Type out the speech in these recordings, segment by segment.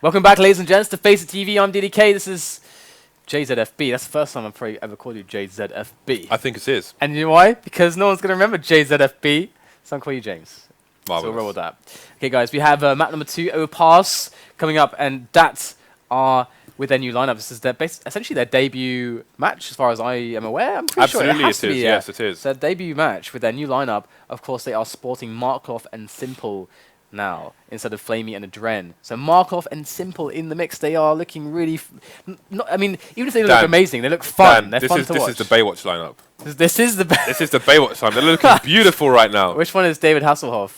Welcome back, ladies and gents, to FACEIT TV. I'm DDK. This is JZFB. That's the first time I've probably ever called you JZFB. I think it is. And you know why? Because no one's going to remember JZFB, so I'm calling you James. Marvelous. So we'll roll with that. Okay, guys, we have map number 2, Overpass, coming up, and dAT are with their new lineup. This is their essentially their debut match, as far as I am aware. I'm pretty sure it has to be. Yes, it is. It's their debut match with their new lineup. Of course, they are sporting Markelov and Simple now, instead of Flamey and Adren. So Markelov and Simple in the mix. They are looking really... I mean, even if they look amazing, they look fun. They're fun to watch. This is the Baywatch lineup. This is the Baywatch lineup. They're looking beautiful right now. Which one is David Hasselhoff?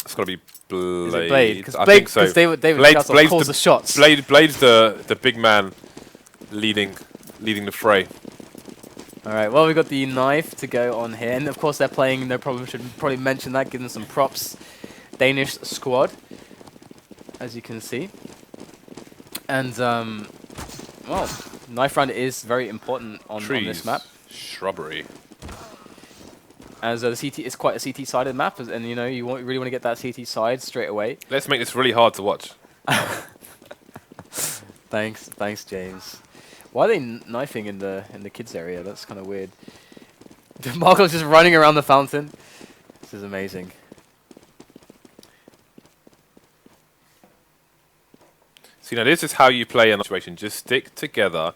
It's got to be Blade. Is it Blade? I think so. Because David Hasselhoff calls the shots. Blade's the big man leading the fray. All right, well, we've got the knife to go on here. And, of course, they're playing, no problem, should probably mention that, give them some props. Danish squad, as you can see. And, well, knife round is very important on this map. Shrubbery. As the CT is quite a CT-sided map, and, you know, you really want to get that CT side straight away. Let's make this really hard to watch. Thanks, James. Why are they knifing in the kids area? That's kind of weird. Markel's just running around the fountain. This is amazing. So, you know, this is how you play in a situation. Just stick together,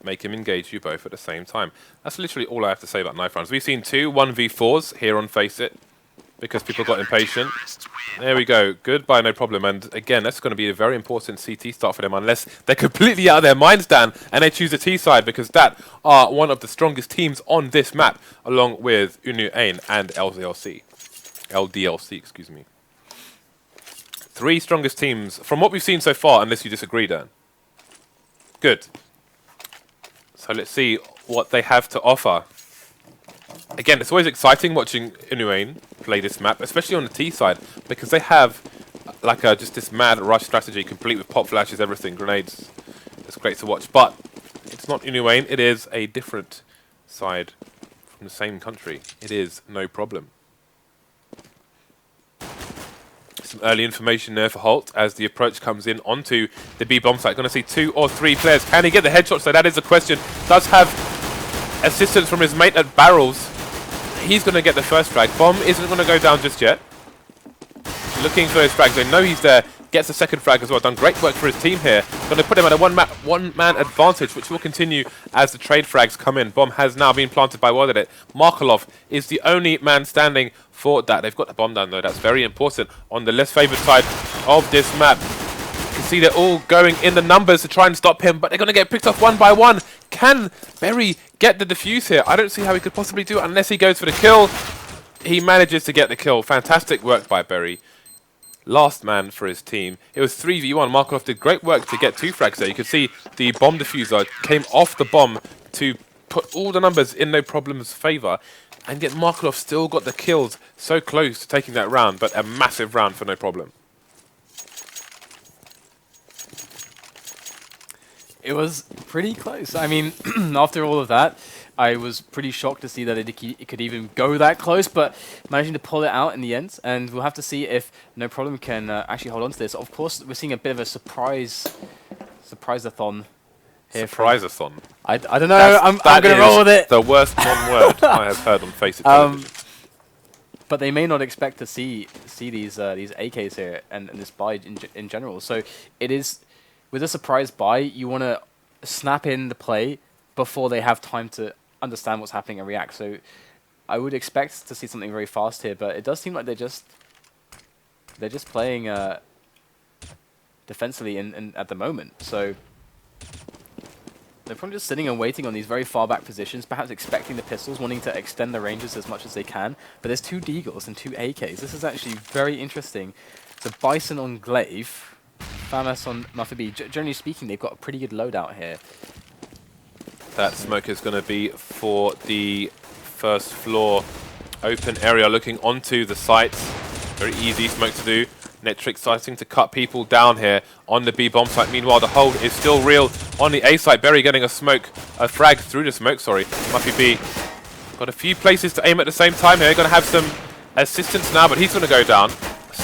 make him engage you both at the same time. That's literally all I have to say about knife rounds. We've seen 2 1v4s here on FACEIT because people got impatient. There we go. Goodbye, no problem. And again, that's going to be a very important CT start for them unless they're completely out of their minds, Dan, and they choose the T side, because that are one of the strongest teams on this map, along with Unu Ain and LDLC, excuse me. 3 strongest teams from what we've seen so far, unless you disagree, Dan. Good. So let's see what they have to offer. Again, it's always exciting watching Inuane play this map, especially on the T side, because they have like just this mad rush strategy, complete with pop flashes, everything, grenades. It's great to watch, but it's not Inuane. It is a different side from the same country. It is no problem. Some early information there for Holst as the approach comes in onto the B bomb site. Going to see 2 or 3 players. Can he get the headshot? So that is the question. Does have assistance from his mate at barrels. He's going to get the first frag. Bomb isn't going to go down just yet. Looking for his frags. They know he's there. Gets the second frag as well. Done great work for his team here. Going to put him at a one-man advantage, which will continue as the trade frags come in. Bomb has now been planted by WorldEdit. Markelov is the only man standing for that. They've got the bomb down, though. That's very important on the less favoured side of this map. You can see they're all going in the numbers to try and stop him, but they're going to get picked off one by one. Can Berry get the defuse here? I don't see how he could possibly do it unless he goes for the kill. He manages to get the kill. Fantastic work by Berry. Last man for his team. It was 3v1. Markelov did great work to get 2 frags there. You can see the bomb diffuser came off the bomb to put all the numbers in no problem's favour. And yet Markelov still got the kills, so close to taking that round, but a massive round for no problem. It was pretty close. I mean, after all of that, I was pretty shocked to see that it could even go that close, but managing to pull it out in the end. And we'll have to see if No Problem can actually hold on to this. Of course, we're seeing a bit of a surprise-a-thon here. Surprise-a-thon. I don't know. I'm going to roll with it. The worst one-word I have heard on FACEIT television. But they may not expect to see these AKs here and this buy in general. So it is, with a surprise buy, you want to snap in the play before they have time to understand what's happening and react. So I would expect to see something very fast here, but it does seem like they're just playing defensively at the moment. So they're probably just sitting and waiting on these very far back positions, perhaps expecting the pistols, wanting to extend the ranges as much as they can. But there's 2 Deagles and 2 AKs. This is actually very interesting. The Bison on Glaive, FAMAS on muffeb. Generally speaking, they've got a pretty good loadout here. That smoke is going to be for the first floor open area looking onto the sites. Very easy smoke to do. Netrick starting to cut people down here on the B bomb site. Meanwhile, the hold is still real on the A site. Berry getting a frag through the smoke, sorry. muffeb got a few places to aim at the same time here. Going to have some assistance now, but he's going to go down.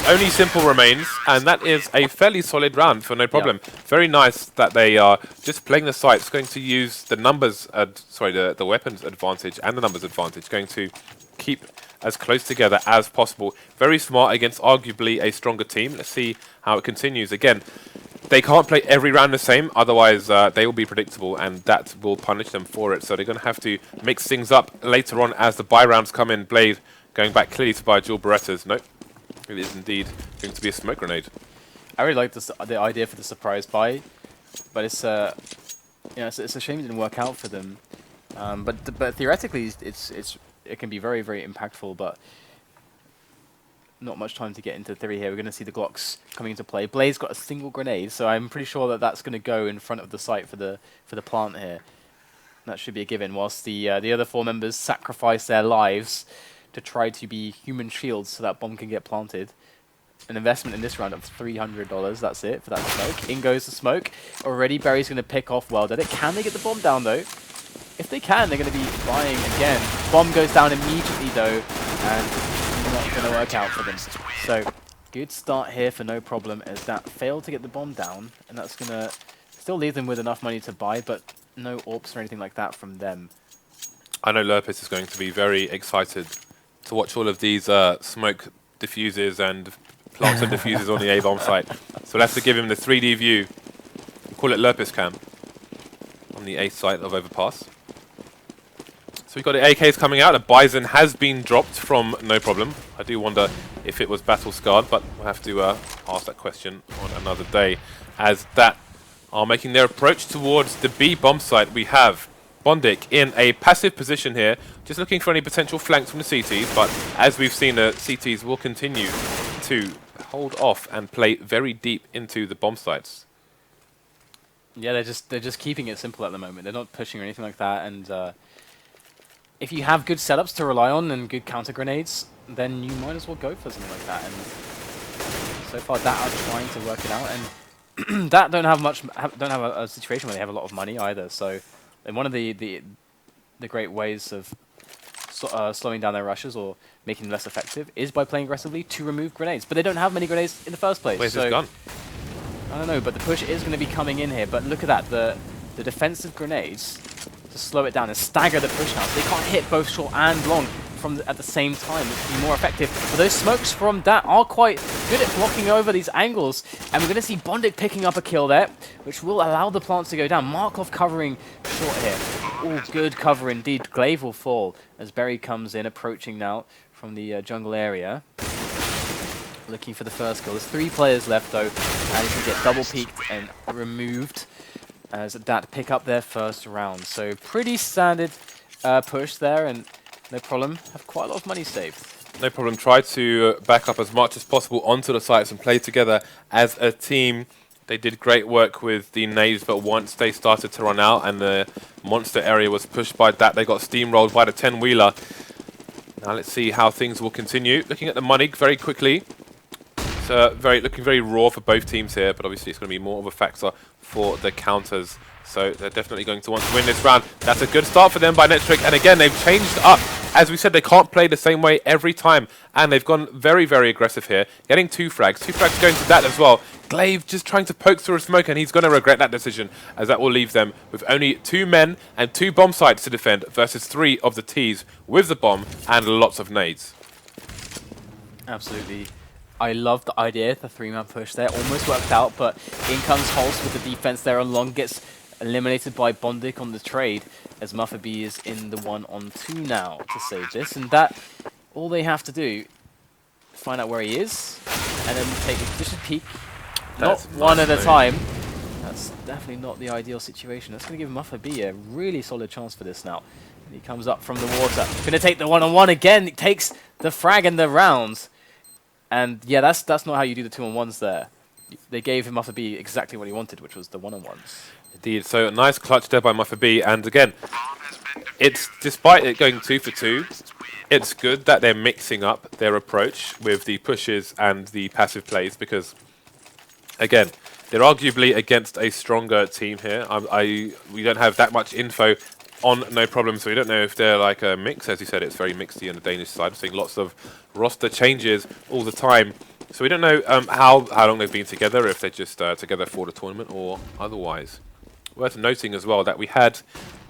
Only simple remains, and that is a fairly solid round for no problem. Very nice that they are just playing the sites, going to use the numbers, the weapons advantage and the numbers advantage, going to keep as close together as possible. Very smart against arguably a stronger team. Let's see how it continues. Again, they can't play every round the same, otherwise they will be predictable, and that will punish them for it. So they're going to have to mix things up later on as the buy rounds come in. Blade going back clearly to buy dual Berettas. Nope. It is indeed going to be a smoke grenade. I really like the idea for the surprise buy, but it's it's a shame it didn't work out for them. But theoretically, it can be very, very impactful. But not much time to get into theory here. We're going to see the Glocks coming into play. Blade's got a single grenade, so I'm pretty sure that that's going to go in front of the site for the plant here. That should be a given. Whilst the other 4 members sacrifice their lives to try to be human shields so that bomb can get planted. An investment in this round of $300. That's it for that smoke. In goes the smoke. Already Berry's going to pick off WorldEdit. Can they get the bomb down though? If they can, they're going to be buying again. Bomb goes down immediately though, and not going to work out for them. So good start here for no problem, as that failed to get the bomb down, and that's going to still leave them with enough money to buy, but no AWPs or anything like that from them. I know Lurpis is going to be very excited to watch all of these smoke diffusers and plants and diffusers on the A-bomb site. So we'll have to give him the 3D view. Call it Lurpis cam on the A site of Overpass. So we've got the AKs coming out. A Bison has been dropped from no problem. I do wonder if it was battle scarred, but we'll have to ask that question on another day. As that are making their approach towards the B bomb site, we have bondik in a passive position here, just looking for any potential flanks from the CTs, but as we've seen, the CTs will continue to hold off and play very deep into the bomb sites. Yeah, they're just keeping it simple at the moment. They're not pushing or anything like that, and if you have good setups to rely on and good counter grenades, then you might as well go for something like that. And so far, dAT are trying to work it out, and dAT don't have a situation where they have a lot of money either. So. And one of the great ways of slowing down their rushes or making them less effective is by playing aggressively to remove grenades. But they don't have many grenades in the first place. Where's his gun? I don't know, but the push is going to be coming in here. But look at that, the defensive grenades to slow it down and stagger the push now. So they can't hit both short and long at the same time, which would be more effective. But those smokes from dAT are quite good at blocking over these angles. And we're going to see bondik picking up a kill there, which will allow the plants to go down. Markelov covering short here. Oh, good cover indeed. Glaive will fall as Berry comes in, approaching now from the jungle area. Looking for the first kill. There's 3 players left though, and he can get double peeked and removed as dAT pick up their first round. So pretty standard push there, and no problem. Have quite a lot of money saved. No problem. Try to back up as much as possible onto the sites and play together as a team. They did great work with the nades, but once they started to run out and the monster area was pushed by dAT, they got steamrolled by the 10-wheeler. Now let's see how things will continue. Looking at the money very quickly. It's looking very raw for both teams here, but obviously it's going to be more of a factor for the counters. So they're definitely going to want to win this round. That's a good start for them by netrick. And again, they've changed up. As we said, they can't play the same way every time. And they've gone very, very aggressive here. Getting 2 frags. 2 frags going to dAT as well. Glaive just trying to poke through a smoke, and he's going to regret that decision, as that will leave them with only 2 men and 2 bomb sites to defend versus 3 of the Ts with the bomb and lots of nades. Absolutely. I love the idea, the 3-man push there. Almost worked out, but in comes Holst with the defense there on long. Gets eliminated by bondik on the trade, as muffeb is in the 1-on-2 now to save this. And that, all they have to do, find out where he is, and then take a vicious peek. Not one at a time. That's definitely not the ideal situation. That's going to give muffeb a really solid chance for this now. And he comes up from the water. Going to take the 1-on-1 again. It takes the frag and the rounds. And yeah, that's not how you do the 2-on-1s there. They gave him muffeb exactly what he wanted, which was the 1-on-1s. Indeed. So a nice clutch there by muffeb. And again, it's despite it going 2 for 2, it's good that they're mixing up their approach with the pushes and the passive plays, because again, they're arguably against a stronger team here. We don't have that much info on no problem, so we don't know if they're like a mix. As you said, it's very mixy on the Danish side. I'm seeing lots of roster changes all the time. So we don't know how long they've been together, if they're just together for the tournament or otherwise. Worth noting as well that we had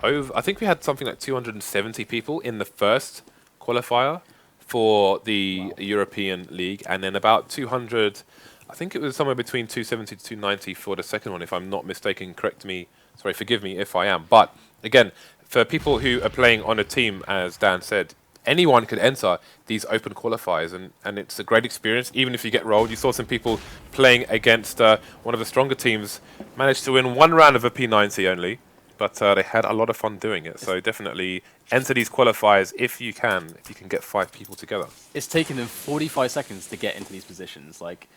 I think we had something like 270 people in the first qualifier for the European League, and then about 200, I think it was somewhere between 270 to 290 for the second one, if I'm not mistaken. Forgive me if I am. But again, for people who are playing on a team, as Dan said, anyone could enter these open qualifiers, and it's a great experience, even if you get rolled. You saw some people playing against one of the stronger teams managed to win one round of a P90 only, but they had a lot of fun doing it. So definitely enter these qualifiers if you can get 5 people together. It's taken them 45 seconds to get into these positions. Like,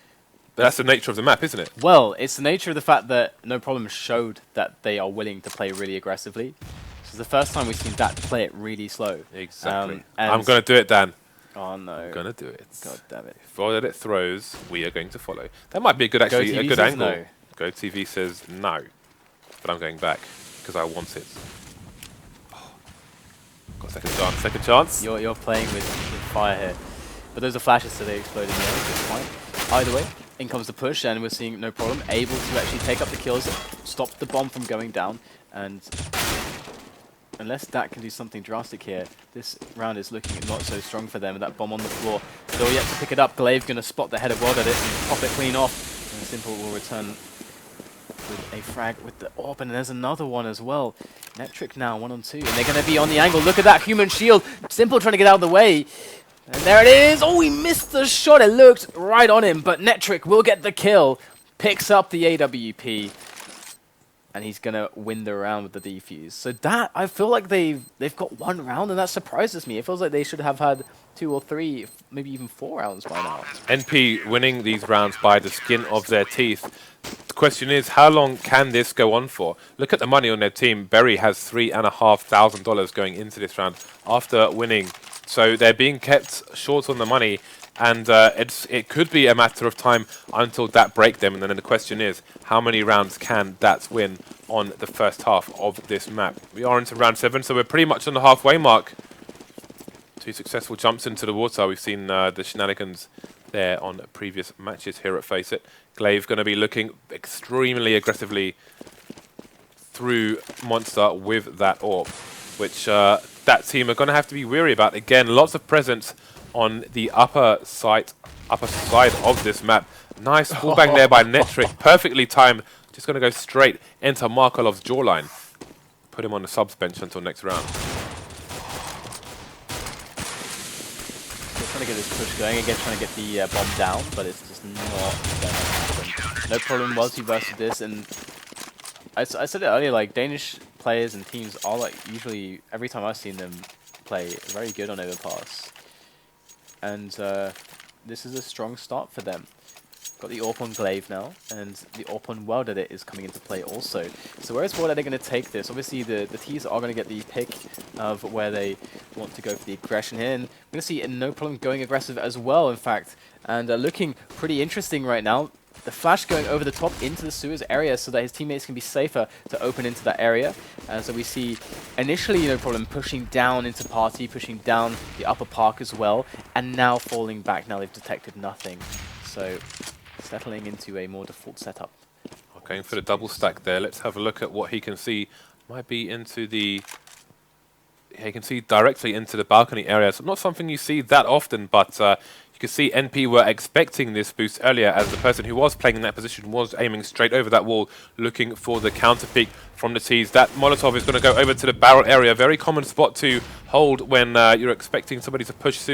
but that's the nature of the map, isn't it? well, it's the nature of the fact that No Problem showed that they are willing to play really aggressively. This is the first time we've seen dAT play it really slow. Exactly. I'm going to do it, Dan. Oh no. I'm going to do it. God damn it. If WorldEdit throws, we are going to follow. That might be a good, actually, a good angle. No. GoTV says no, but I'm going back because I want it. Oh. Got second chance. You're playing with fire here. But those are flashes, so they explode in the air. It's fine. Either way, in comes the push, and we're seeing No Problem able to actually take up the kills, stop the bomb from going down, and unless dAT can do something drastic here, this round is looking not so strong for them. That bomb on the floor, still yet to pick it up. Glaive going to spot the head of WorldEdit and pop it clean off, and Simple will return with a frag with the AWP, and there's another one as well. Netrick now 1-on-2, and they're going to be on the angle. Look at that human shield. Simple trying to get out of the way. And there it is. Oh, he missed the shot. It looked right on him, but Netrick will get the kill. Picks up the AWP, and he's going to win the round with the defuse. So that, I feel like they've got 1 round, and that surprises me. It feels like they should have had 2 or 3, maybe even 4 rounds by now. NP winning these rounds by the skin of their teeth. The question is, how long can this go on for? Look at the money on their team. Berry has $3,500 going into this round after winning. So they're being kept short on the money, and it could be a matter of time until dAT break them. And then the question is, how many rounds can dAT win on the first half of this map? We are into round 7, so we're pretty much on the halfway mark. 2 successful jumps into the water. We've seen the shenanigans there on previous matches here at FACEIT. Glaive going to be looking extremely aggressively through Monster with that AWP, which that team are going to have to be wary about. Again, lots of presence on the upper side of this map. Nice full bang there by Netrick, perfectly timed. Just going to go straight into Markelov's jawline. Put him on the subs bench until next round. Trying to get this push going again, trying to get the bomb down, but it's just not going to happen. No Problem versus this, and I said it earlier, like Danish players and teams are like usually, every time I've seen them play, very good on overpass, and this is a strong start for them. Got the AWP on Glaive now, and the AWP on WorldEdit is coming into play also. So where is WorldEdit going to take this? Obviously, the T's are going to get the pick of where they want to go for the aggression here. And we're going to see No Problem going aggressive as well, in fact. And looking pretty interesting right now. The flash going over the top into the sewers area so that his teammates can be safer to open into that area. So we see initially No Problem pushing down into Party, pushing down the upper park as well, and now falling back. Now they've detected nothing. So settling into a more default setup. Going for the double stack there. Let's have a look at what he can see. Might be into the... Yeah, you can see directly into the balcony area. So not something you see that often, but you can see NP were expecting this boost earlier, as the person who was playing in that position was aiming straight over that wall, looking for the counter peek from the T's. That Molotov is going to go over to the barrel area. Very common spot to hold when you're expecting somebody to push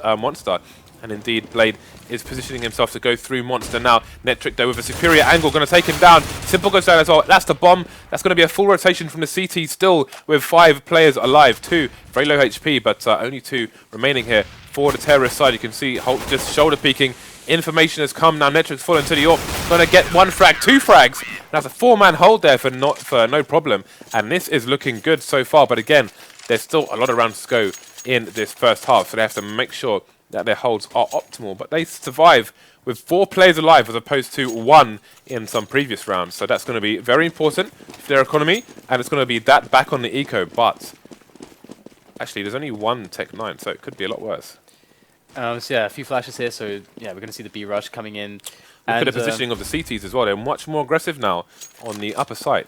Monster. And indeed, Blade is positioning himself to go through Monster now. Netrick, though, with a superior angle, going to take him down. Simple goes down as well. That's the bomb. That's going to be a full rotation from the CT, still with 5 players alive. 2 very low HP, but only 2 remaining here for the terrorist side. You can see Holst just shoulder peeking. Information has come now. Netrick's fallen to the AWP. Going to get 1 frag, 2 frags. That's a 4-man hold there for No Problem. And this is looking good so far. But again, there's still a lot of rounds to go in this first half, so they have to make sure that their holds are optimal, but they survive with 4 players alive as opposed to 1 in some previous rounds. So that's going to be very important for their economy, and it's going to be that back on the eco. But actually, there's only 1 Tech 9, so it could be a lot worse. So yeah, a few flashes here. So yeah, we're going to see the B rush coming in. Look at the positioning of the CTs as well. They're much more aggressive now on the upper side.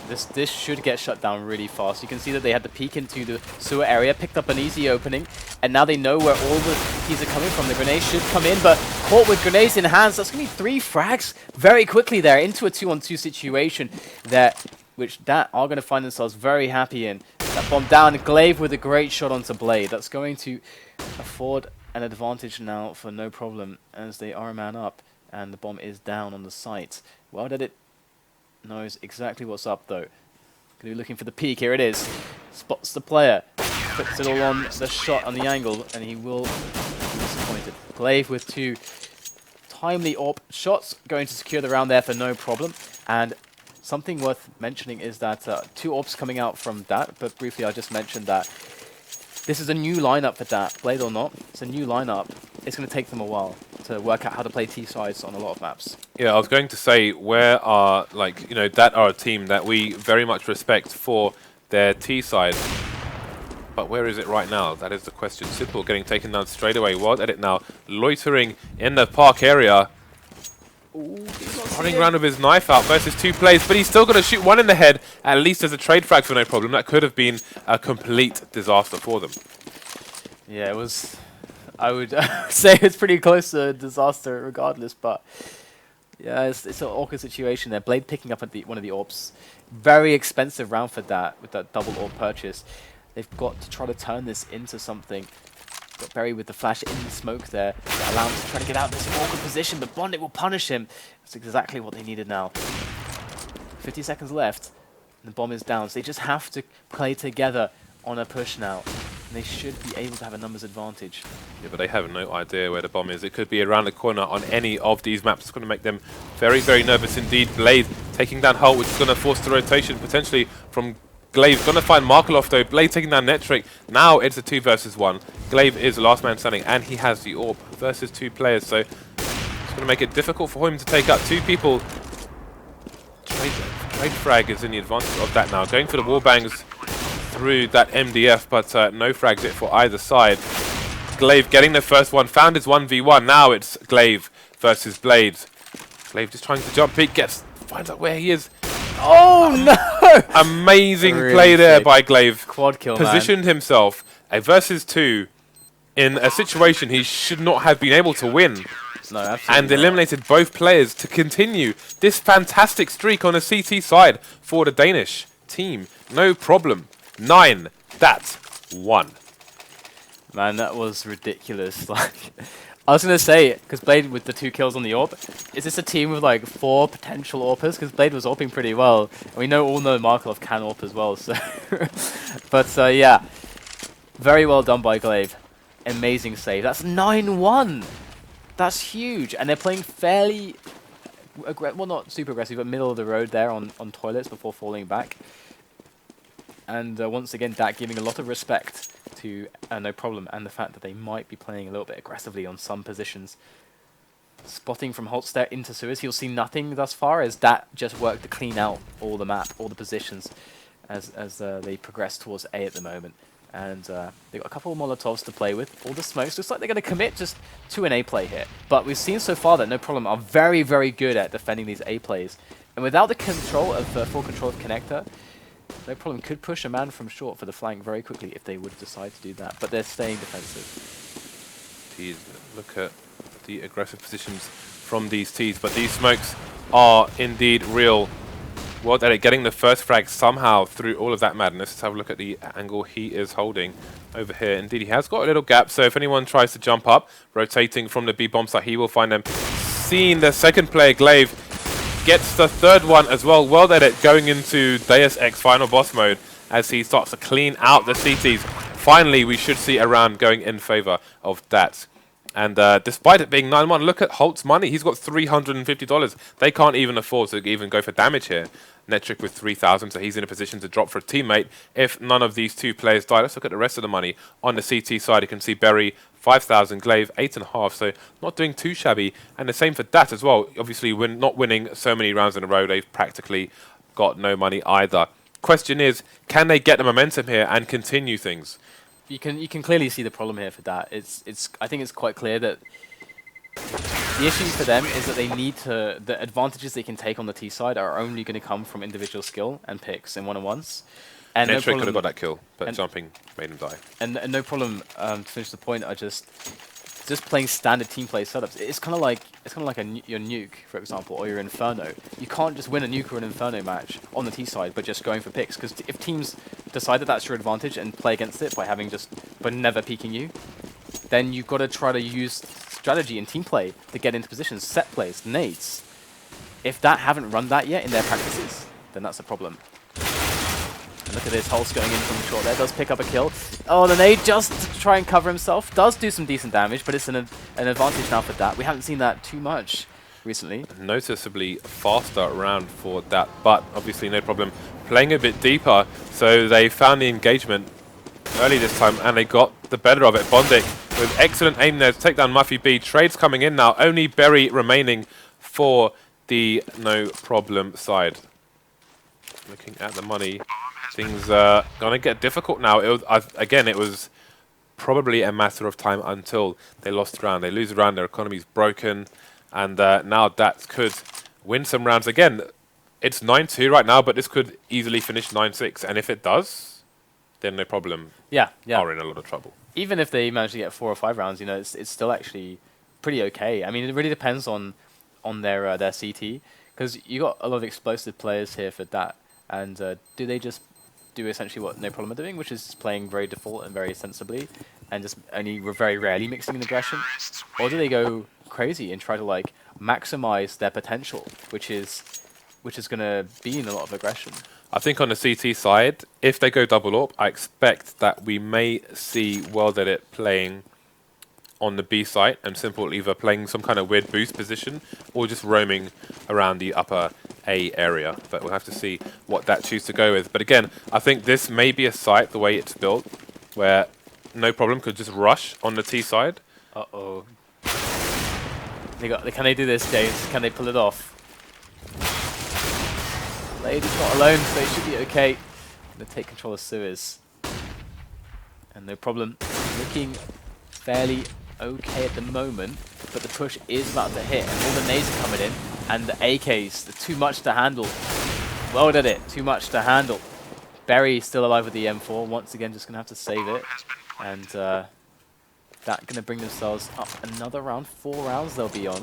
This should get shut down really fast. You can see that they had to peek into the sewer area, picked up an easy opening, and now they know where all the keys are coming from. The grenades should come in, but caught with grenades in hands. That's going to be 3 frags very quickly there into a 2-on-2 situation there, which dAT are going to find themselves very happy in. That bomb down, gla1ve with a great shot onto Blade. That's going to afford an advantage now for no problem as they are a man up. And the bomb is down on the site. WorldEdit knows exactly what's up, though. Going to be looking for the peak. Here it is. Spots the player. Puts it all on the shot on the angle, and he will be disappointed. gla1ve with 2 timely AWP shots. Going to secure the round there for no problem. And something worth mentioning is that 2 AWPs coming out from dAT, but briefly I'll just mention that this is a new lineup for dAT. Blade or not, it's a new lineup. It's going to take them a while to work out how to play T-sides on a lot of maps. Yeah, I was going to say, where are, like, you know, dAT are a team that we very much respect for their T-side. But where is it right now? That is the question. Simple getting taken down straight away. WorldEdit now loitering in the park area. Running around with his knife out versus 2 players, but he's still going to shoot 1 in the head. At least as a trade frag for no problem. That could have been a complete disaster for them. Yeah, it was... I would say it's pretty close to a disaster regardless, but yeah, it's an awkward situation there. Blade picking up at one of the AWPs. Very expensive round for dAT with that double AWP purchase. They've got to try to turn this into something. Got Berry with the flash in the smoke there to allow him to try to get out of this awkward position, but bondik will punish him. That's exactly what they needed now. 50 seconds left, and the bomb is down, so they just have to play together on a push now. They should be able to have a numbers advantage. Yeah, but they have no idea where the bomb is. It could be around the corner on any of these maps. It's going to make them very, very nervous indeed. Blade taking down Holt, which is going to force the rotation potentially from gla1ve. Going to find Markelov though. Blade taking down netrick. Now it's a 2 versus 1. gla1ve is the last man standing, and he has the AWP versus 2 players. So it's going to make it difficult for him to take out 2 people. Trade frag is in the advantage of that now. Going for the wallbangs through that MDF, but no frags it for either side. gla1ve getting the first one, found his 1v1. Now it's gla1ve versus Blade. gla1ve just trying to jump peek, finds out where he is. Oh no! Amazing really play there by gla1ve. Quad kill, positioned himself a versus 2 in a situation he should not have been able to win. No, absolutely and eliminated both players to continue this fantastic streak on the CT side for the Danish team. No problem. 9, dAT 1. Man, that was ridiculous. Like, I was gonna say, because Blade with the 2 kills on the AWP, is this a team with like 4 potential AWPers? Because Blade was AWPing pretty well, and we all know Markelov can AWP as well. So, but yeah, very well done by gla1ve. Amazing save. That's 9-1. That's huge, and they're playing fairly, well, not super aggressive, but middle of the road there on toilets before falling back. And once again, dAT giving a lot of respect to no problem, and the fact that they might be playing a little bit aggressively on some positions. Spotting from Holst there into sewers, he'll see nothing thus far as dAT just worked to clean out all the map, all the positions as they progress towards A at the moment. And they've got a couple of Molotovs to play with. All the smokes. Looks like they're going to commit just to an A play here. But we've seen so far that no problem are very, very good at defending these A plays. And without the control of full control of connector, no problem could push a man from short for the flank very quickly if they would decide to do that. But they're staying defensive. Jeez, look at the aggressive positions from these Ts. But these smokes are indeed real. WorldEdit getting the first frag somehow through all of that madness. Let's have a look at the angle he is holding over here. Indeed, he has got a little gap, so if anyone tries to jump up, rotating from the B bomb site, he will find them. Seeing the second player, gla1ve, gets the third one as well. WorldEdit going into Deus Ex final boss mode as he starts to clean out the CTs. Finally, we should see a round going in favor of dAT. And despite it being 9-1, look at Holt's money. He's got $350. They can't even afford to even go for damage here. netrick with 3,000, so he's in a position to drop for a teammate if none of these 2 players die. Let's look at the rest of the money. On the CT side, you can see Berry, 5,000, gla1ve, 8.5, so not doing too shabby. And the same for dAT as well. Obviously, we're not winning so many rounds in a row. They've practically got no money either. Question is, can they get the momentum here and continue things? you can clearly see the problem here for that. I think it's quite clear that the issue for them is that they need to, the advantages they can take on the T side are only going to come from individual skill and picks in one-on-ones. And Netrick could have got that kill, but jumping made him die. And no problem, to finish the point, are just playing standard team play setups. It's kind of like your nuke, for example, or your Inferno. You can't just win a nuke or an Inferno match on the T side by just going for picks, because if teams decide that that's your advantage and play against it by never peeking you, then you've got to try to use strategy and team play to get into positions, set plays, nades. If that haven't run that yet in their practices, then that's a problem. And look at this, Holst going in from short there, does pick up a kill. Oh, the nade just to try and cover himself, does do some decent damage, but it's an advantage now for dAT. We haven't seen that too much recently. Noticeably faster round for dAT, but obviously no problem playing a bit deeper, so they found the engagement early this time and they got the better of it. bondik with excellent aim there to take down muffeb. Trades coming in now, only Berry remaining for the no problem side. Looking at the money, things are gonna get difficult now. Again, it was probably a matter of time until they lost the round. They lose the round, their economy's broken, and now dAT could win some rounds. Again, it's 9-2 right now, but this could easily finish 9-6, and if it does, then no problem. Yeah. Are in a lot of trouble. Even if they manage to get 4 or 5 rounds, you know, it's still actually pretty okay. I mean, it really depends on their CT, because you got a lot of explosive players here for dAT, and do they just do essentially what no problem are doing, which is playing very default and very sensibly, and just only very rarely mixing in aggression, or do they go crazy and try to like maximize their potential, which is going to be in a lot of aggression? I think on the CT side, if they go double up, I expect that we may see WorldEdit playing on the B site and Simple either playing some kind of weird boost position or just roaming around the upper A area. But we'll have to see what that choose to go with. But again, I think this may be a site, the way it's built, where no problem could just rush on the T side. Uh-oh. Can they do this, James? Can they pull it off? Lady's not alone, so they should be okay. Gonna take control of Suez. And no problem. Looking fairly okay at the moment, but the push is about to hit, and all the nades are coming in, and the AKs, they're too much to handle. WorldEdit, too much to handle. Berry still alive with the M4, once again just gonna have to save it. And that gonna bring themselves up another round, 4 rounds they'll be on,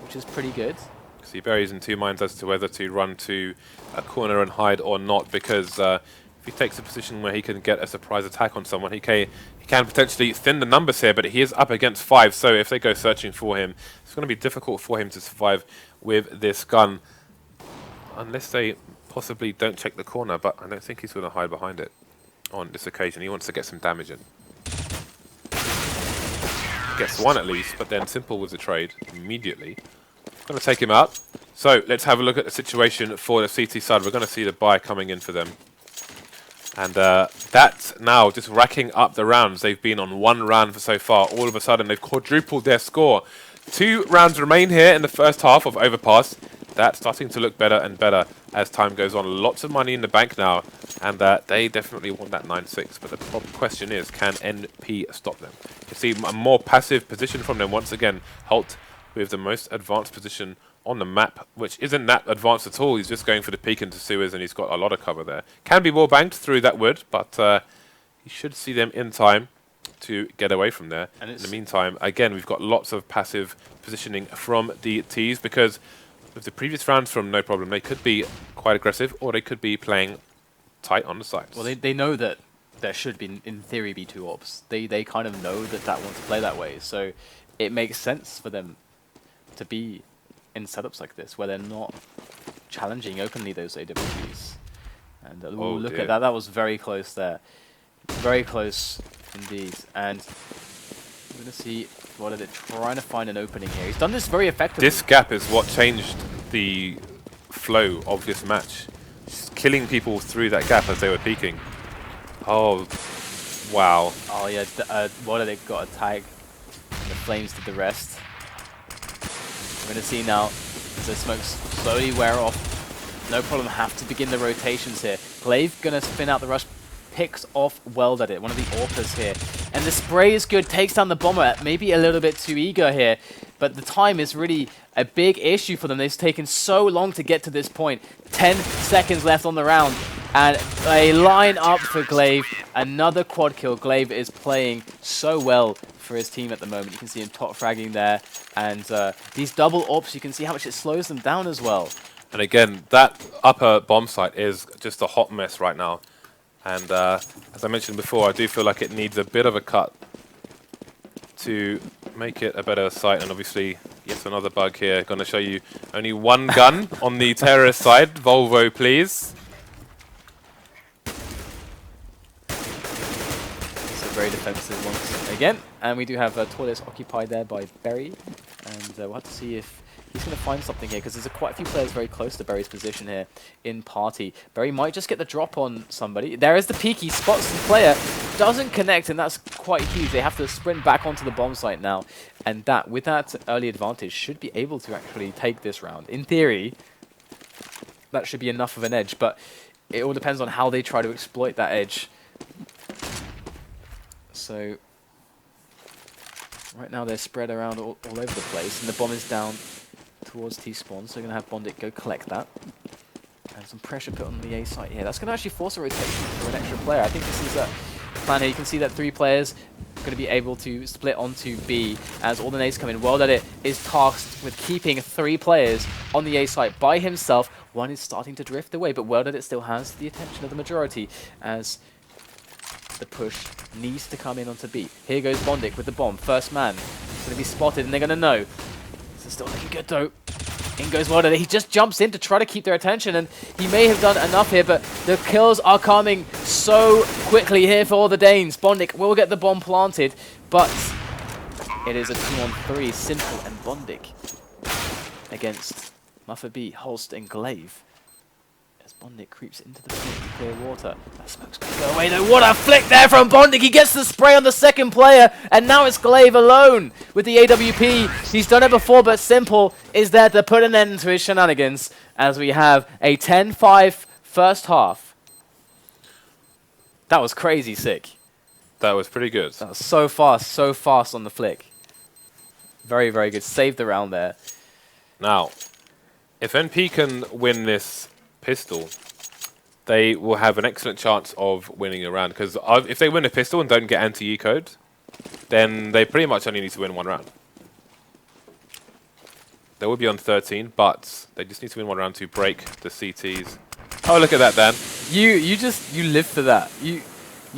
which is pretty good. See, Berry's in 2 minds as to whether to run to a corner and hide or not, because if he takes a position where he can get a surprise attack on someone, he can potentially thin the numbers here, but he is up against 5, so if they go searching for him, it's going to be difficult for him to survive with this gun, unless they possibly don't check the corner, but I don't think he's going to hide behind it on this occasion. He wants to get some damage in. Gets one at least, but then Simple was a trade immediately. Going to take him out. So let's have a look at the situation for the CT side. We're going to see the buy coming in for them. And that's now just racking up the rounds. They've been on 1 round for so far. All of a sudden, they've quadrupled their score. 2 rounds remain here in the first half of Overpass. That's starting to look better and better as time goes on. Lots of money in the bank now. And they definitely want that 9-6. But the question is, can NP stop them? You see a more passive position from them once again. Holst with the most advanced position on the map, which isn't that advanced at all. He's just going for the peek into Suez, and he's got a lot of cover there. Can be wall banked through that wood, but he should see them in time to get away from there. And in the meantime, again, we've got lots of passive positioning from the Ts, because with the previous rounds from No Problem, they could be quite aggressive, or they could be playing tight on the sides. Well, they know that there should be, in theory, be 2 orbs. They kind of know that dAT wants to play that way, so it makes sense for them to be in setups like this, where they're not challenging openly those AWPs. And look at that, that was very close there. Very close indeed. And we're going to see WorldEdit trying to find an opening here. He's done this very effectively. This gap is what changed the flow of this match. Just killing people through that gap as they were peeking. Oh, wow. Oh yeah, WorldEdit got a tag, and the Flames did the rest. We're going to see now as the smokes slowly wear off. No problem, have to begin the rotations here. Glaive going to spin out the rush picks off WorldEdit, one of the AWPers here. And the spray is good, takes down the bomber, maybe a little bit too eager here. But the time is really a big issue for them. They've taken so long to get to this point. 10 seconds left on the round. And a line up for wlav. Another quad kill. wlav is playing so well for his team at the moment. You can see him top fragging there. And these double AWPs, you can see how much it slows them down as well. And again, that upper bomb site is just a hot mess right now. And as I mentioned before, I do feel like it needs a bit of a cut to make it a better site. And obviously, yes, another bug here. Going to show you only one gun on the terrorist side. Volvo, please. Very defensive once again, and we do have toilets occupied there by Berry, and we'll have to see if he's going to find something here, because there's quite a few players very close to Berry's position here in party. Berry might just get the drop on somebody. There is the peek, he spots the player, doesn't connect, and that's quite huge. They have to sprint back onto the bomb site now, and that, with that early advantage, should be able to actually take this round. In theory, that should be enough of an edge, but it all depends on how they try to exploit that edge. So, right now they're spread around all over the place, and the bomb is down towards T-spawn, so we're going to have bondik go collect that. And some pressure put on the A site here. That's going to actually force a rotation for an extra player. I think this is a plan here. You can see that 3 players are going to be able to split onto B as all the nades come in. WorldEdit is tasked with keeping 3 players on the A site by himself. One is starting to drift away, but WorldEdit still has the attention of the majority as the push needs to come in onto B. Here goes bondik with the bomb. First man. It's going to be spotted, and they're going to know. This is still looking good, though. In goes WorldEdit. He just jumps in to try to keep their attention, and he may have done enough here, but the kills are coming so quickly here for all the Danes. bondik will get the bomb planted, but it is a 2-on-3. Simple and bondik against muffeb, Holst, and wlav. As bondik creeps into the clear water. That smoke's going to go away though. What a flick there from bondik. He gets the spray on the second player, and now it's wlav alone with the AWP. He's done it before, but Simple is there to put an end to his shenanigans as we have a 10-5 first half. That was crazy sick. That was pretty good. That was so fast on the flick. Very, very good. Saved the round there. Now, if NP can win this pistol, they will have an excellent chance of winning a round, because if they win a pistol and don't get anti-E code, then they pretty much only need to win 1 round. They will be on 13, but they just need to win 1 round to break the CTs. Oh, look at that, Dan. You live for that. You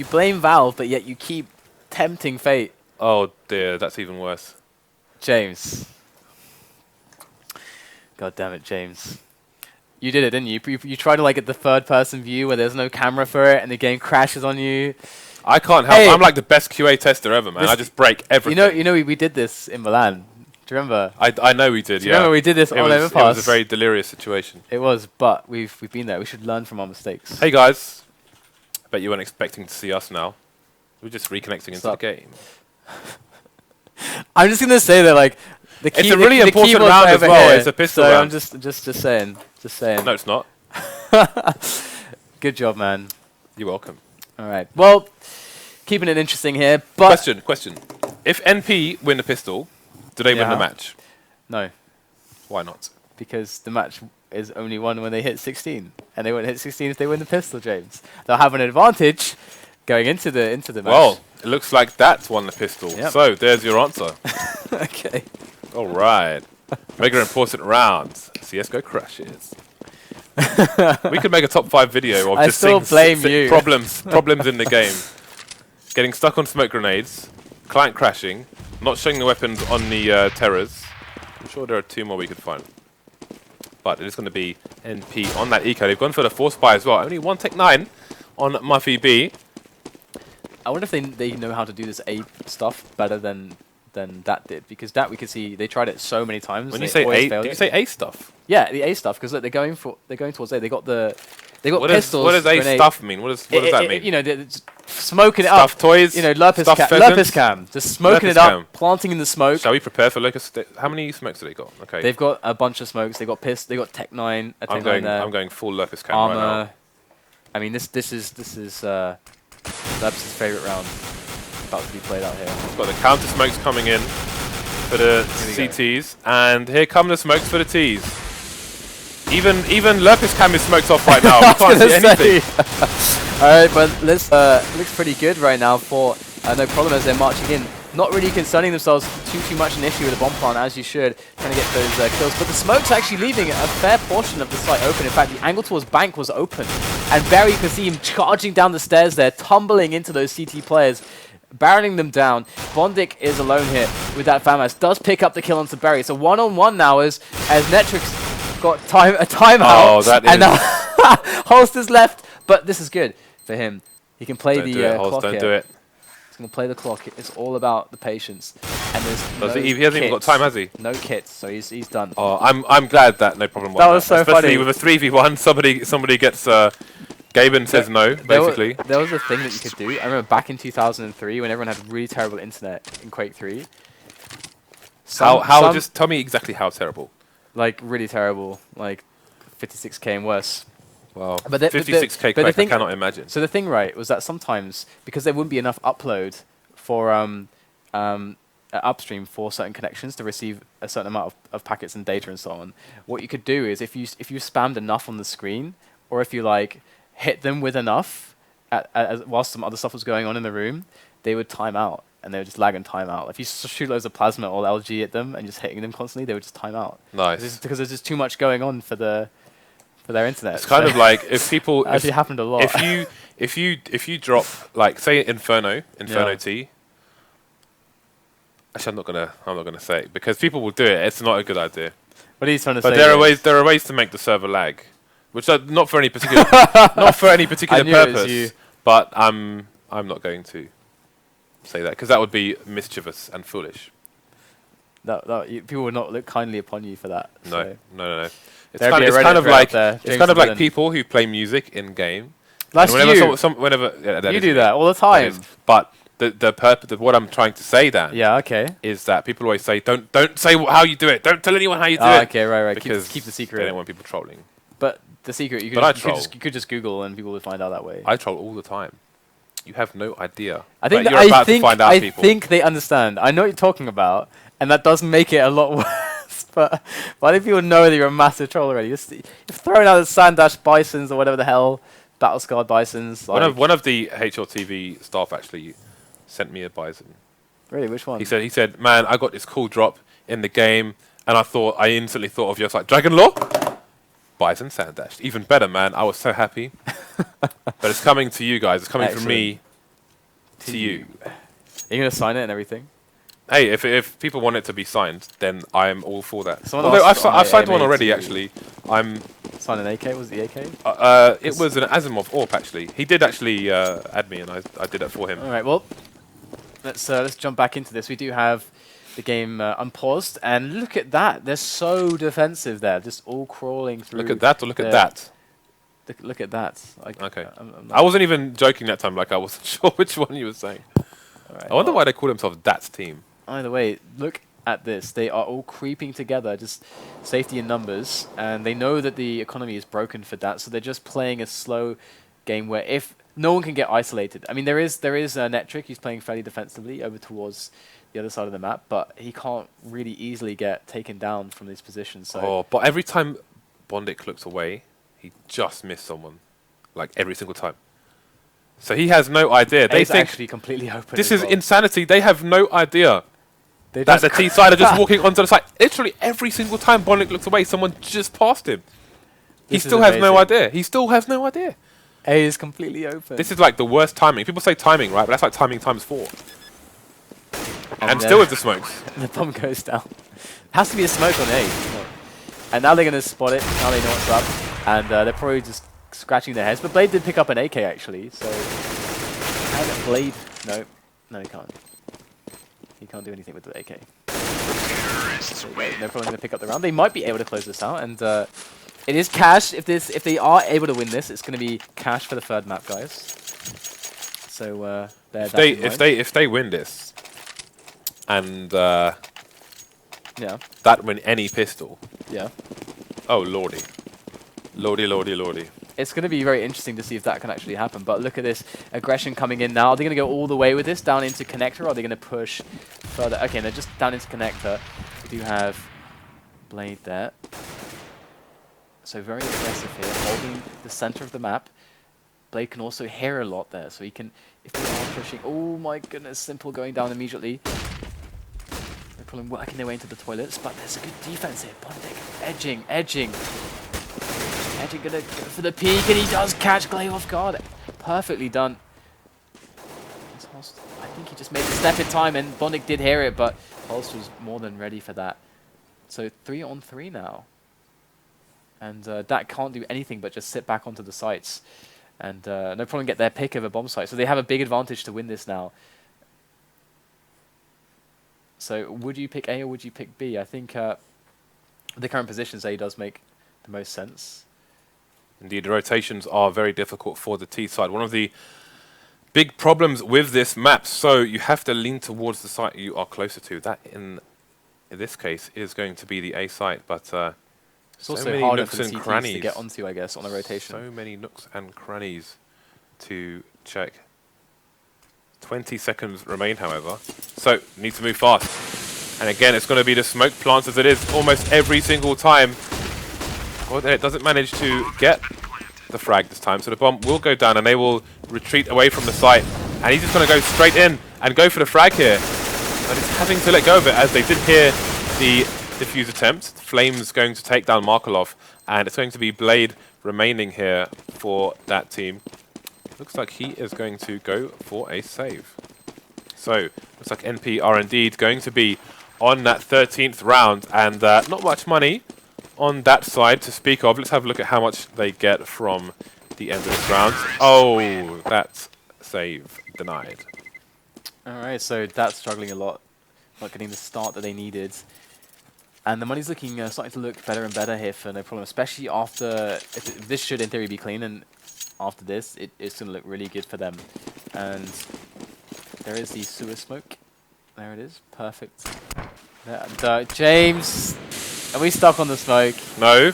blame Valve, but yet you keep tempting fate. Oh dear, that's even worse. James. God damn it, James. You did it, didn't you? You tried to like get the third-person view where there's no camera for it, and the game crashes on you. I can't help. Hey, I'm like the best QA tester ever, man. I just break everything. You know, we did this in Milan. Do you remember? I know we did. Do you remember we did this on Overpass? It was a very delirious situation. It was, but we've been there. We should learn from our mistakes. Hey guys, I bet you weren't expecting to see us now. We're just reconnecting into the game. I'm just gonna say that like. It's a really important round as well. It's a pistol round. I'm just saying. Just saying. No, it's not. Good job, man. You're welcome. All right. Well, keeping it interesting here. But question. If NP win the pistol, do they win the match? No. Why not? Because the match is only won when they hit 16, and they won't hit 16 if they win the pistol, James. They'll have an advantage going into the match. Well, it looks like that's won the pistol. Yep. So there's your answer. Okay. All right. Mega important rounds. CS:GO crashes. We could make a top 5 video of just problems in the game. Getting stuck on smoke grenades, client crashing, not showing the weapons on the terrors. I'm sure there are 2 more we could find. But it is going to be NP on that eco. They've gone for the force buy as well. Only 1 Tech 9 on muffeb. I wonder if they know how to do this A stuff better than dAT did, because dAT we could see they tried it so many times. When you say A, did you say A stuff? Yeah, the A stuff, because they're going towards A. They got pistols. What does A stuff mean? What does that mean? You know, smoking it up. Stuff toys. You know, Lurpus cam, just smoking it up, planting in the smoke. Shall we prepare for Lucas? How many smokes do they got? Okay. They've got a bunch of smokes. They got They got Tech 9. I'm going full Lurpus cam right now. I mean, this is That's his favourite round. About to be played out here. We've got the counter smokes coming in for the CTs, and here come the smokes for the Ts. Even Lurpus cam is smoked off right now. We can't see anything. Alright, but this looks pretty good right now for No Problem as they're marching in. Not really concerning themselves too much an issue with the bomb plant, as you should, trying to get those kills. But the smoke's actually leaving a fair portion of the site open. In fact, the angle towards bank was open. And Barry, you can see him charging down the stairs there, tumbling into those CT players, barreling them down. bondik is alone here with that FAMAS. Does pick up the kill onto Barry. So 1-on-1 now as Netrick's got a timeout. Oh, that is... And Holst is left, but this is good for him. He can play the clock Don't here. do it. He's going to play the clock. It's all about the patience. And there's he hasn't even got time, has he? No kits, so he's done. Oh, I'm glad that No Problem won. That was so Especially funny. with a 3v1, somebody gets... Gaben says no, basically. There was a thing that you could do. I remember back in 2003 when everyone had really terrible internet in Quake 3. Just tell me exactly how terrible. Like, really terrible. Like, 56k and worse. Wow. But 56k Quake, I cannot imagine. So the thing, right, was that sometimes, because there wouldn't be enough upload for upstream for certain connections to receive a certain amount of packets and data and so on, what you could do is if you spammed enough on the screen, or if you like hit them with enough whilst some other stuff was going on in the room, they would time out and they would just lag and time out. If you shoot loads of plasma or LG at them and just hitting them constantly, they would just time out. Nice. Because there's just too much going on for their internet. It's kind of like if people actually happened a lot. If you drop like say Inferno T. Actually, I'm not gonna say it because people will do it. It's not a good idea. What are you trying to say? But there are ways to make the server lag. Which are not for any particular purpose, but I'm not going to say that because that would be mischievous and foolish. People would not look kindly upon you for that. No. It's kind of like people who play music in game. That's you. Whenever you do that all the time. But the purpose of what I'm trying to say, Dan, is that people always say don't say how you do it. Don't tell anyone how you do it. Okay, right. Because keep the secret. They don't want people trolling. But the secret, you could just Google and people would find out that way. I troll all the time. You have no idea. I think I think they understand. I know what you're talking about, and that does make it a lot worse. But I think people know that you're a massive troll already. You're throwing out the Sandash Bisons or whatever the hell, Battle Scarred Bisons. Like one of the HLTV staff actually sent me a Bison. Really, which one? He said, man, I got this cool drop in the game, and I instantly thought of you. I was like, Dragon Law? Bison Sandash. Even better, man. I was so happy. But it's coming to you guys. It's coming from me to you. Are you going to sign it and everything? Hey, if people want it to be signed, then I'm all for that. Although I've signed one already, actually. I'm... Signed an AK? Was it the AK? It was an Asimov AWP, actually. He did actually add me, and I did it for him. All right, well, let's jump back into this. We do have the game unpaused, and look at that. They're so defensive there, just all crawling through. Look at that, or look at that? Look at that. Okay. I wasn't even joking that time, like I wasn't sure which one you were saying. Right, I wonder why they call themselves DAT's team. Either way, look at this. They are all creeping together, just safety in numbers, and they know that the economy is broken for DAT, so they're just playing a slow game where if no one can get isolated. I mean, there is netrick. He's playing fairly defensively over towards the other side of the map, but he can't really easily get taken down from this position. So but every time bondik looks away, he just missed someone, like every single time. So he has no idea. They think actually completely open. This is insanity. They have no idea that the T side are just walking onto the side. Literally every single time bondik looks away, someone just passed him. He still has no idea. He still has no idea. A is completely open. This is like the worst timing. People say timing, right? But that's like timing times 4. And still with the smokes. The bomb goes down. Has to be a smoke on A. And now they're going to spot it. Now they know what's up. And they're probably just scratching their heads. But Blade did pick up an AK, actually. So, and Blade... No, he can't. He can't do anything with the AK. So they're probably going to pick up the round. They might be able to close this out. And it is cash. If they are able to win this, it's going to be cash for the third map, guys. So, if they win this, and that win any pistol. Yeah. Oh lordy. Lordy, lordy, lordy. It's going to be very interesting to see if that can actually happen. But look at this aggression coming in now. Are they going to go all the way with this down into connector, or are they going to push further? Okay, they're just down into connector. We do have Blade there. So very aggressive here, holding the center of the map. Blade can also hear a lot there, so he can, if they are pushing, oh my goodness, Simple going down immediately. They're probably working their way into the toilets, but there's a good defense here. bondik edging. Edging gonna go for the peek, and he does catch Glaive off guard. Perfectly done. Holst, I think he just made the step in time, and bondik did hear it, but Holst was more than ready for that. So 3-on-3 now. And dAT can't do anything but just sit back onto the sites. And no problem get their pick of a bomb site. So they have a big advantage to win this now. So would you pick A or would you pick B? I think the current positions, A does make the most sense. Indeed, the rotations are very difficult for the T side. One of the big problems with this map, so you have to lean towards the site you are closer to. That, in this case, is going to be the A site, but it's also harder for the CTs to get onto, I guess, on a rotation. So many nooks and crannies to check. 20 seconds remain, however. So, need to move fast. And again, it's going to be the smoke plants as it is almost every single time. Well, it doesn't manage to get the frag this time, so the bomb will go down and they will retreat away from the site. And he's just going to go straight in and go for the frag here. But he's having to let go of it as they did hear the defuse attempt. Flames going to take down Markelov, and it's going to be Blade remaining here for that team. Looks like he is going to go for a save. So, looks like NP are indeed going to be on that 13th round, and not much money on that side to speak of. Let's have a look at how much they get from the end of this round. Oh, that's save denied. Alright, so dAT's struggling a lot, not getting the start that they needed. And the money's looking starting to look better and better here for no problem, especially after, this should in theory be clean, and after this, it's going to look really good for them. And there is the sewer smoke. There it is. Perfect. James, are we stuck on the smoke? No.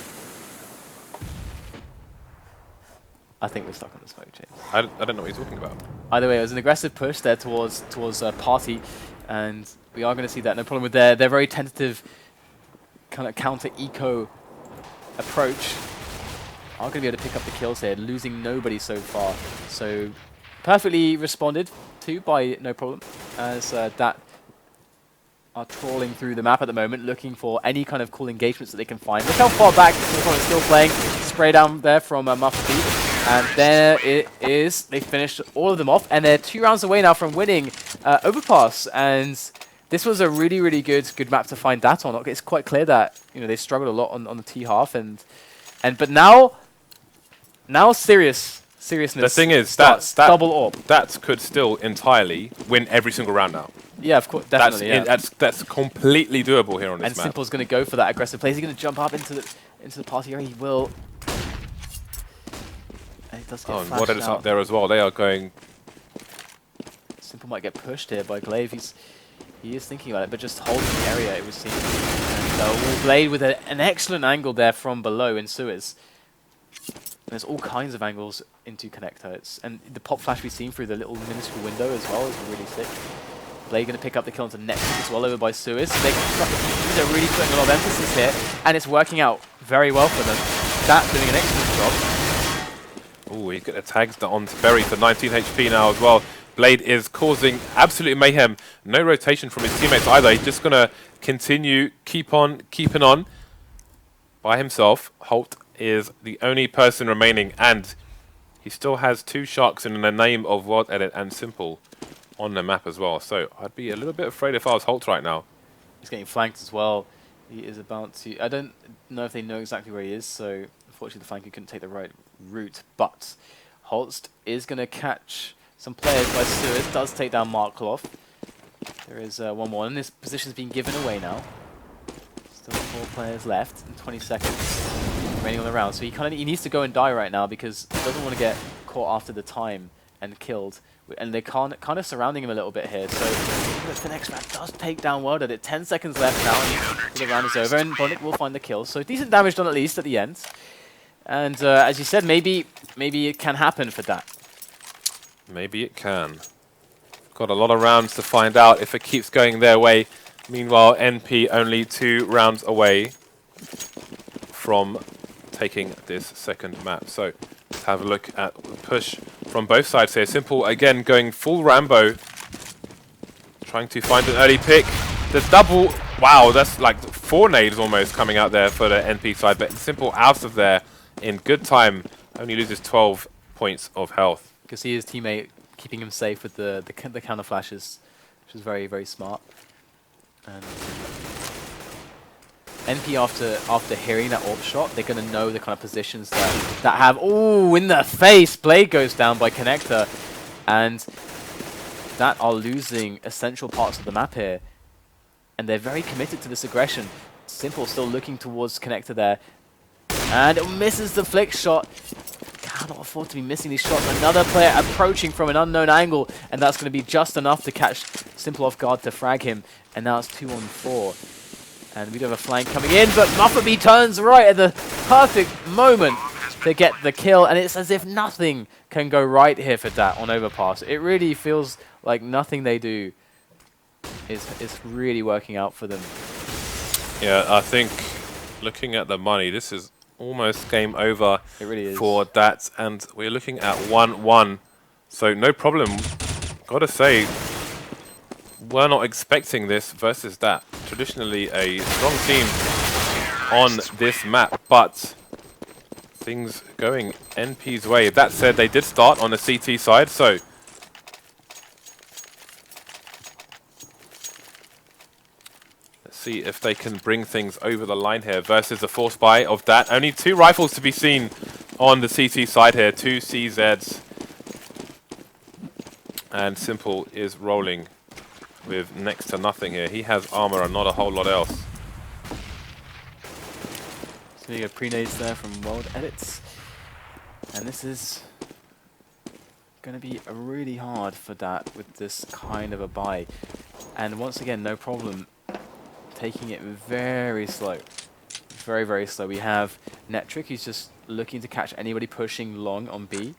I think we're stuck on the smoke, James. I don't know what you're talking about. Either way, it was an aggressive push there towards Party, and we are going to see that. No problem with their very tentative kind of counter-eco approach. Are going to be able to pick up the kills here, losing nobody so far. So perfectly responded to by no problem, as dAT are trawling through the map at the moment, looking for any kind of cool engagements that they can find. Look how far back no problem is still playing. Spray down there from muffeb, and there it is. They finished all of them off, and they're 2 rounds away now from winning Overpass. And this was a really, really good map to find dAT on. It's quite clear that they struggled a lot on the T half, but now seriousness. The thing is, double orb. dAT could still entirely win every single round now. Yeah, of course, definitely. That's completely doable here on this map. And Simple's going to go for that aggressive play. He's going to jump up into the party area. He will. And he does get flashed and WorldEdit's up there as well. They are going. Simple might get pushed here by Glaive. He is thinking about it, but just holding the area, it would seem. And Blade with an excellent angle there from below in sewers. There's all kinds of angles into connector. And the pop flash we've seen through the little minuscule window as well is really sick. Blade going to pick up the kill onto netrick as well over by sewers. So they're really putting a lot of emphasis here, and it's working out very well for them. dAT doing an excellent job. Oh, he's got the tags on to Berry for 19 HP now as well. Blade is causing absolute mayhem. No rotation from his teammates either. He's just going to continue, keep on keeping on by himself. Holt is the only person remaining, and he still has 2 sharks in the name of WorldEdit and Simple on the map as well. So I'd be a little bit afraid if I was Holt right now. He's getting flanked as well. He is about to... I don't know if they know exactly where he is, so unfortunately the flanker couldn't take the right route. But Holst is going to catch some players by sewers. Does take down Markelov. There is one more, and this position's been given away now. Still 4 players left in 20 seconds remaining on the round. So he needs to go and die right now because he doesn't want to get caught after the time and killed. And they're kind of surrounding him a little bit here. So the next round does take down WorldEdit. 10 seconds left now, and the round is over, and bondik will find the kill. So decent damage done at least at the end. And as you said, maybe it can happen for that. Maybe it can. Got a lot of rounds to find out if it keeps going their way. Meanwhile, NP only 2 rounds away from taking this second map. So let's have a look at the push from both sides here. Simple, again, going full Rambo. Trying to find an early pick. The double, wow, that's like 4 nades almost coming out there for the NP side. But Simple out of there in good time. Only loses 12 points of health. You can see his teammate keeping him safe with the counter flashes, which is very, very smart. And NP after hearing that AWP shot, they're going to know the kind of positions that have... Ooh, in the face! Blade goes down by Connector. And that are losing essential parts of the map here. And they're very committed to this aggression. Simple still looking towards Connector there. And it misses the flick shot. Cannot afford to be missing these shots. Another player approaching from an unknown angle. And that's going to be just enough to catch Simple off guard to frag him. And now it's 2-on-4. And we do have a flank coming in, but muffeb turns right at the perfect moment to get the kill. And it's as if nothing can go right here for dAT on overpass. It really feels like nothing they do is really working out for them. Yeah, I think looking at the money, this is almost game over. It really is. For dAT, and we're looking at 1-1. So no problem. Gotta say, we're not expecting this versus dAT. Traditionally a strong team on this map, but things going NP's way. That said, they did start on the CT side, so let's see if they can bring things over the line here versus the force buy of dAT. Only 2 rifles to be seen on the CT side here, 2 CZs. And Simple is rolling with next to nothing here. He has armor and not a whole lot else. So you go pre-nades there from WorldEdit. And this is going to be really hard for dAT with this kind of a buy. And once again, no problem. Taking it very slow. Very, very slow. We have netrick, who's just looking to catch anybody pushing long on B.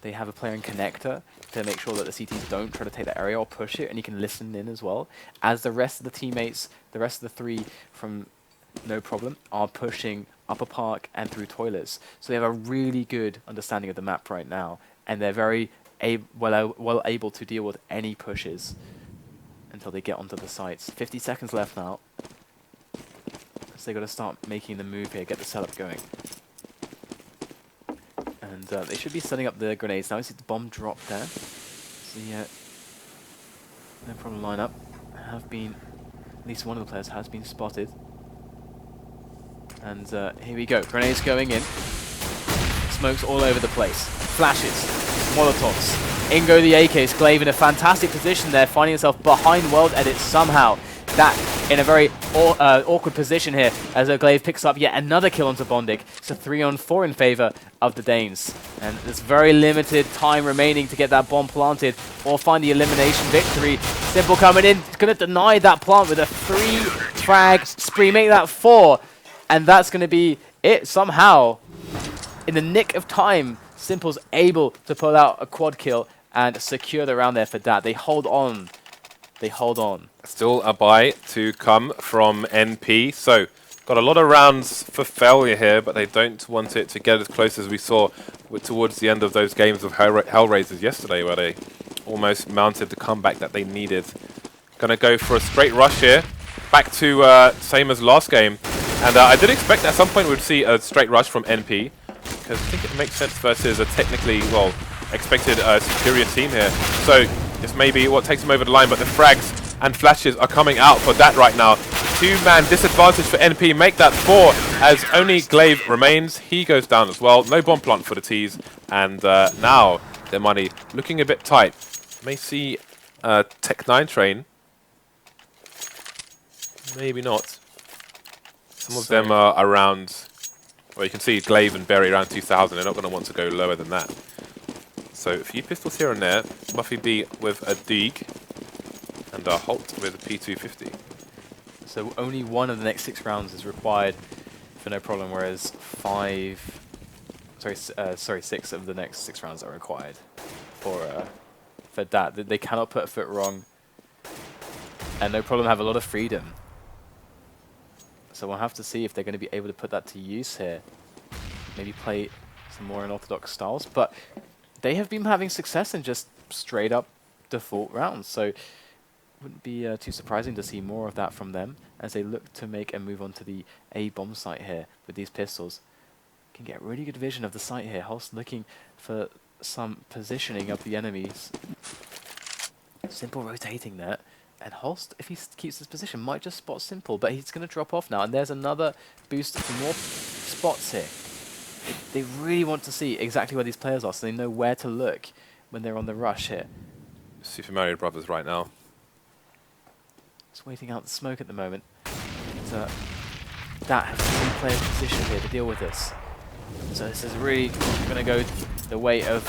They have a player in Connector to make sure that the CTs don't try to take that area or push it, and you can listen in as well. As the rest of the teammates, the rest of the 3 from No Problem, are pushing upper park and through toilets. So they have a really good understanding of the map right now, and they're very well able to deal with any pushes until they get onto the sites. 50 seconds left now. So they've got to start making the move here, get the setup going. And they should be setting up the grenades now. You see the bomb drop there. So yeah, No Problem lineup have been, at least one of the players has been spotted. And here we go, grenades going in. Smokes all over the place. Flashes, Molotovs. In go the AKs. Glaive in a fantastic position there, finding himself behind WorldEdit somehow. That in a very awkward position here as Glaive picks up yet another kill onto bondik. So 3-on-4 in favor of the Danes. And there's very limited time remaining to get that bomb planted or find the elimination victory. Simple coming in, going to deny that plant with a 3-frag spree, make that 4. And that's going to be it somehow. In the nick of time, Simple's able to pull out a quad kill and secure the round there for dAT. They hold on. They hold on. Still a buy to come from NP. So, got a lot of rounds for failure here, but they don't want it to get as close as we saw towards the end of those games of Hellraisers yesterday, where they almost mounted the comeback that they needed. Gonna go for a straight rush here. Back to same as last game. And I did expect at some point we'd see a straight rush from NP, because I think it makes sense versus a technically, well, expected superior team here. So this may be what takes them over the line, but the frags and flashes are coming out for dAT right now. 2-man disadvantage for NP, make that 4 as only Glaive remains. He goes down as well. No bomb plant for the T's, and now their money looking a bit tight. May see Tech 9 train. Maybe not. Some of them are around, well, you can see Glaive and Berry around 2,000. They're not going to want to go lower than that. So a few pistols here and there. muffeb with a Deeg and a Holt with a P250. So only one of the next 6 rounds is required for No Problem, whereas 5 sorry, 6 of the next 6 rounds are required for dAT. They cannot put a foot wrong, and no problem have a lot of freedom. So we'll have to see if they're going to be able to put that to use here. Maybe play some more unorthodox styles, but they have been having success in just straight up default rounds. So wouldn't be too surprising to see more of that from them as they look to make a move onto the A bomb site here with these pistols. Can get really good vision of the site here. Holst looking for some positioning of the enemies. Simple rotating there. And Holst, if he keeps his position, might just spot Simple, but he's going to drop off now. And there's another boost for more spots here. They really want to see exactly where these players are, so they know where to look when they're on the rush here. Super Mario Brothers right now. Just waiting out the smoke at the moment. So that has 3 players positioned here to deal with this. So this is really going to go the way of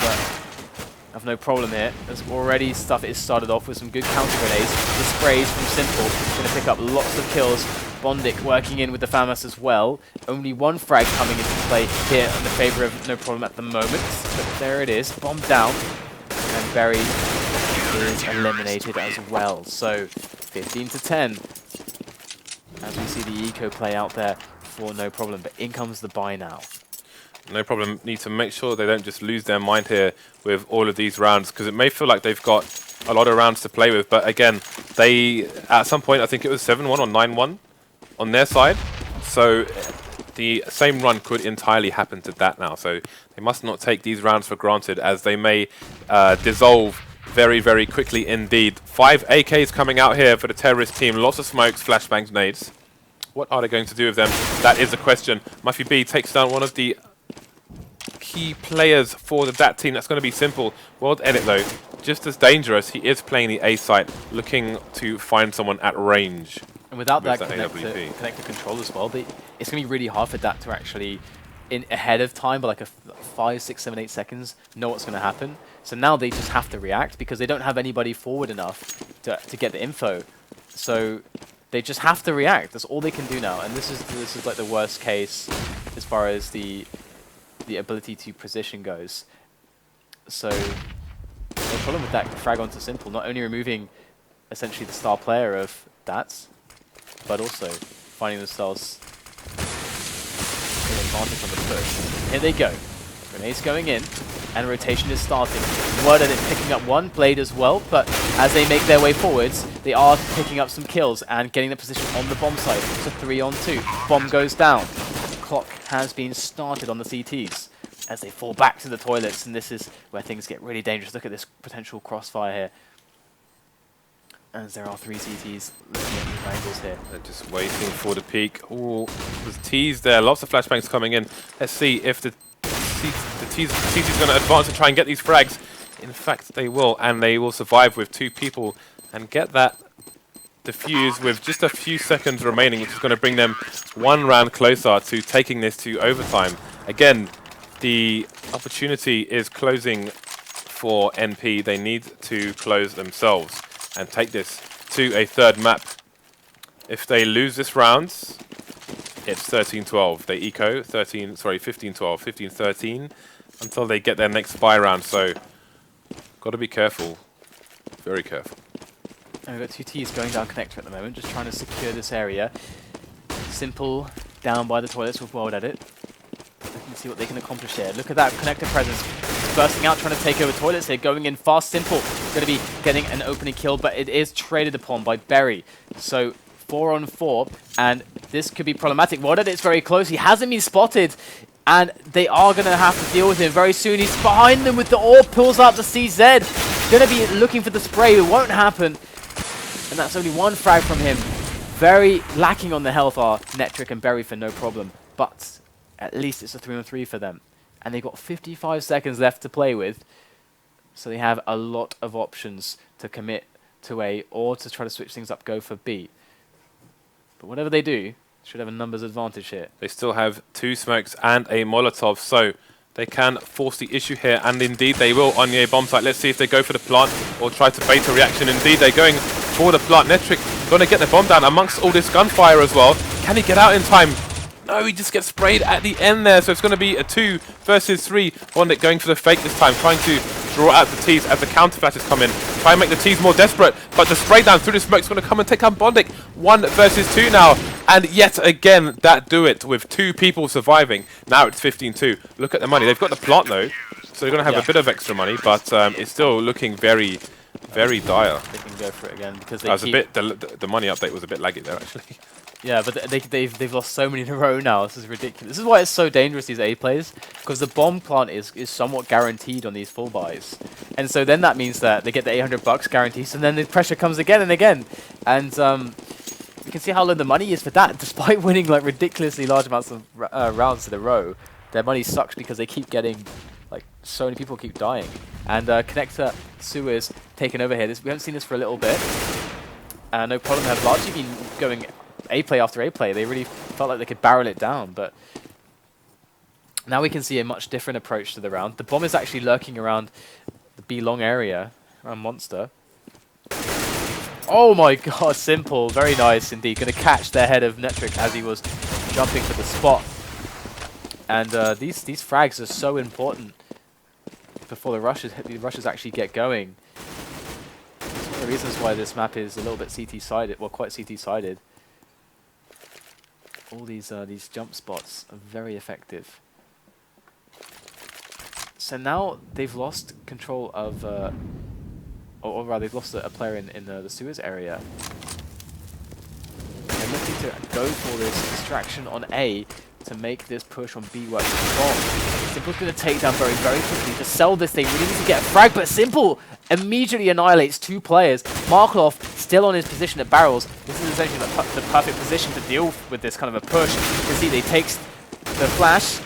no problem here. As already stuff is started off with some good counter grenades. The sprays from Simple going to pick up lots of kills. bondik working in with the FAMAS as well. Only 1 frag coming into play here in the favor of no problem at the moment. But there it is, bomb down, and Berry is eliminated as well. So 15 to 10. As we see the eco play out there for no problem, but in comes the buy now. No problem. Need to make sure they don't just lose their mind here with all of these rounds, because it may feel like they've got a lot of rounds to play with. But again, they, at some point, I think it was 7-1 or 9-1 on their side. So the same run could entirely happen to dAT now. So they must not take these rounds for granted, as they may dissolve very, very quickly indeed. 5 AKs coming out here for the terrorist team. Lots of smokes, flashbangs, nades. What are they going to do with them? That is the question. muffeb takes down one of the key players for the dAT team. That's going to be Simple. WorldEdit though, just as dangerous. He is playing the A site, looking to find someone at range. And without that connected control as well, it's going to be really hard for dAT to actually, ahead of time, but like a 5, 6, 7, 8 seconds, know what's going to happen. So now they just have to react because they don't have anybody forward enough to get the info. So they just have to react. That's all they can do now. And this is like the worst case as far as the ability to position goes. So no problem with that frag onto Simple, not only removing essentially the star player of dAT, but also finding themselves an advantage on the push. Here they go. Grenades going in, and rotation is starting. WorldEdit picking up 1 blade as well, but as they make their way forwards, they are picking up some kills and getting the position on the bomb site. It's a 3-on-2. Bomb goes down. Clock has been started on the CTs as they fall back to the toilets, and this is where things get really dangerous. Look at this potential crossfire here. As there are 3 CTs looking at these angles here. They're just waiting for the peak. Oh, there's T's there. Lots of flashbangs coming in. Let's see if the CT's going to advance and try and get these frags. In fact, they will, and they will survive with 2 people and get that defuse with just a few seconds remaining, which is going to bring them 1 round closer to taking this to overtime. Again, the opportunity is closing for NP. They need to close themselves and take this to a 3rd map. If they lose this round, it's 13-12. They eco 15-12, 15-13 until they get their next buy round. So, got to be careful, very careful. And we've got 2 Ts going down connector at the moment, just trying to secure this area. Simple down by the toilets with WorldEdit. Looking to see what they can accomplish here. Look at that connector presence. It's bursting out, trying to take over toilets here, going in fast. Simple going to be getting an opening kill, but it is traded upon by Berry. So 4-on-4, and this could be problematic. WorldEdit's very close. He hasn't been spotted, and they are going to have to deal with him very soon. He's behind them with the AWP, pulls out the CZ. Going to be looking for the spray. It won't happen. And that's only 1 frag from him. Very lacking on the health are Netrick and Berry for no problem. But at least it's a 3-on-3 for them. And they've got 55 seconds left to play with. So they have a lot of options to commit to A or to try to switch things up, go for B. But whatever they do, should have a numbers advantage here. They still have 2 smokes and a Molotov, so they can force the issue here, and indeed they will on the A bomb site. Let's see if they go for the plant or try to bait a reaction. Indeed, they're going for the plant. Netrick going to get the bomb down amongst all this gunfire as well. Can he get out in time? no, he just gets sprayed at the end there. So it's going to be a 2 versus 3. bondik going for the fake this time, trying to draw out the T's as the counter flashes come in. Try and make the T's more desperate, but the spray down through the smoke is going to come and take out bondik. 1 versus 2 now. And yet again, that do it with 2 people surviving. Now it's 15-2. Look at the money. They've got the plant though, so they're going to have a bit of extra money, but it's still looking very, very dire. They can go for it again because they keep... the money update was a bit laggy there actually. Yeah, but they've lost so many in a row now. This is ridiculous. This is why it's so dangerous, these A plays, because the bomb plant is somewhat guaranteed on these full buys, and so then that means that they get the $800 guarantees, and then the pressure comes again and again, and you can see how low the money is for that. Despite winning like ridiculously large amounts of rounds in a row, their money sucks because they keep getting like so many people keep dying. And connector sewers taken over here. We haven't seen this for a little bit. No problem. Have largely been going A play after A play. They really felt like they could barrel it down, but now we can see a much different approach to the round. The bomb is actually lurking around the B long area, around Monster. Oh my god, simple. Very nice indeed. Going to catch the head of netrick as he was jumping for the spot. And these frags are so important before the rushes actually get going. It's one of the reasons why this map is a little bit CT-sided, well, quite CT-sided. All these jump spots are very effective. So now they've lost control of, or rather they've lost a player in the sewers area. They're looking to go for this distraction on A to make this push on B work with the bomb. Simple's going to take down very, very quickly. To sell this, they really need to get a frag, but Simple immediately annihilates 2 players. Markelov still on his position at barrels. This is essentially the perfect position to deal with this kind of a push. You can see they takes the flash,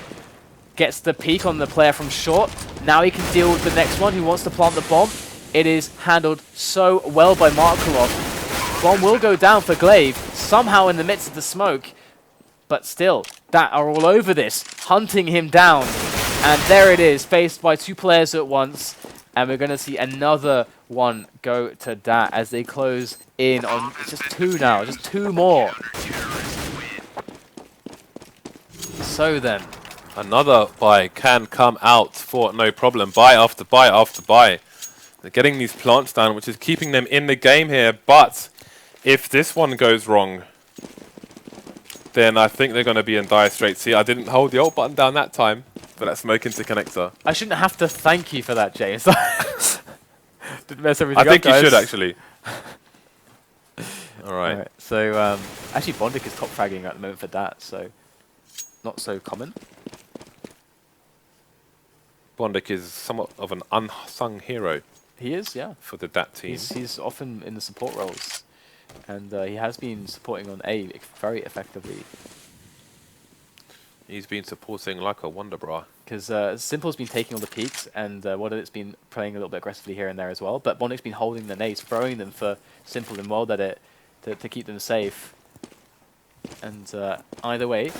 gets the peek on the player from short. Now he can deal with the next one who wants to plant the bomb. It is handled so well by Markelov. Bomb will go down for Glaive, somehow in the midst of the smoke. But still, dAT are all over this, hunting him down. And there it is, faced by 2 players at once. And we're going to see another one go to dAT as they close in on just 2 now, just 2 more. So then, another buy can come out for no problem. Buy after buy after buy. They're getting these plants down, which is keeping them in the game here. But if this one goes wrong, then I think they're going to be in dire straits. See, I didn't hold the alt button down that time, but that smoke into connector. I shouldn't have to thank you for that, James. Didn't mess everything up, I think guys. you should, actually. All right. So, actually, bondik is top fragging at the moment for dAT, so not so common. bondik is somewhat of an unsung hero. He is, yeah. For the dAT team. He's often in the support roles. And he has been supporting on A very effectively. He's been supporting like a wonder bra. Because Simple's been taking all the peaks, and WorldEdit's been playing a little bit aggressively here and there as well. But bondik's been holding the nades, throwing them for Simple and WorldEdit to keep them safe. And either way,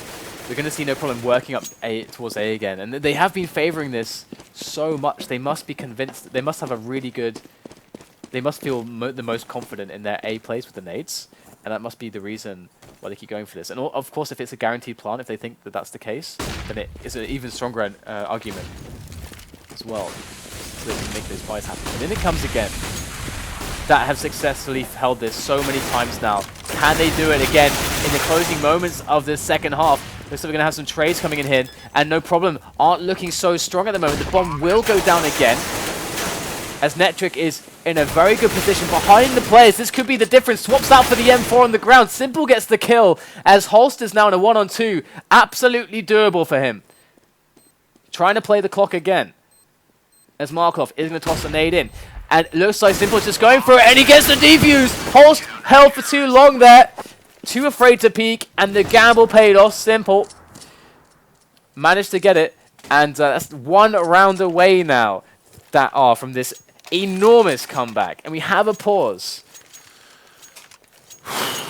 we're going to see no problem working up towards A again. And they have been favoring this so much. They must be convinced. They must have a really good... They must feel the most confident in their A plays with the nades, and that must be the reason why they keep going for this. And of course, if it's a guaranteed plant, if they think that that's the case, then it is an even stronger argument as well, so they can make those buys happen. And then it comes again. dAT have successfully held this so many times now. Can they do it again in the closing moments of this second half? Looks like we're going to have some trades coming in here, and no problem, aren't looking so strong at the moment. The bomb will go down again, as netrick is in a very good position behind the players. This could be the difference. Swaps out for the M4 on the ground. Simple gets the kill, as Holst is now in a 1-on-2. Absolutely doable for him. Trying to play the clock again, as Markelov is going to toss a nade in. And it looks like Simple's just going for it, and he gets the defuse. Holst held for too long there. Too afraid to peek, and the gamble paid off. Simple managed to get it, and that's 1 round away now. dAT are from this enormous comeback, and we have a pause.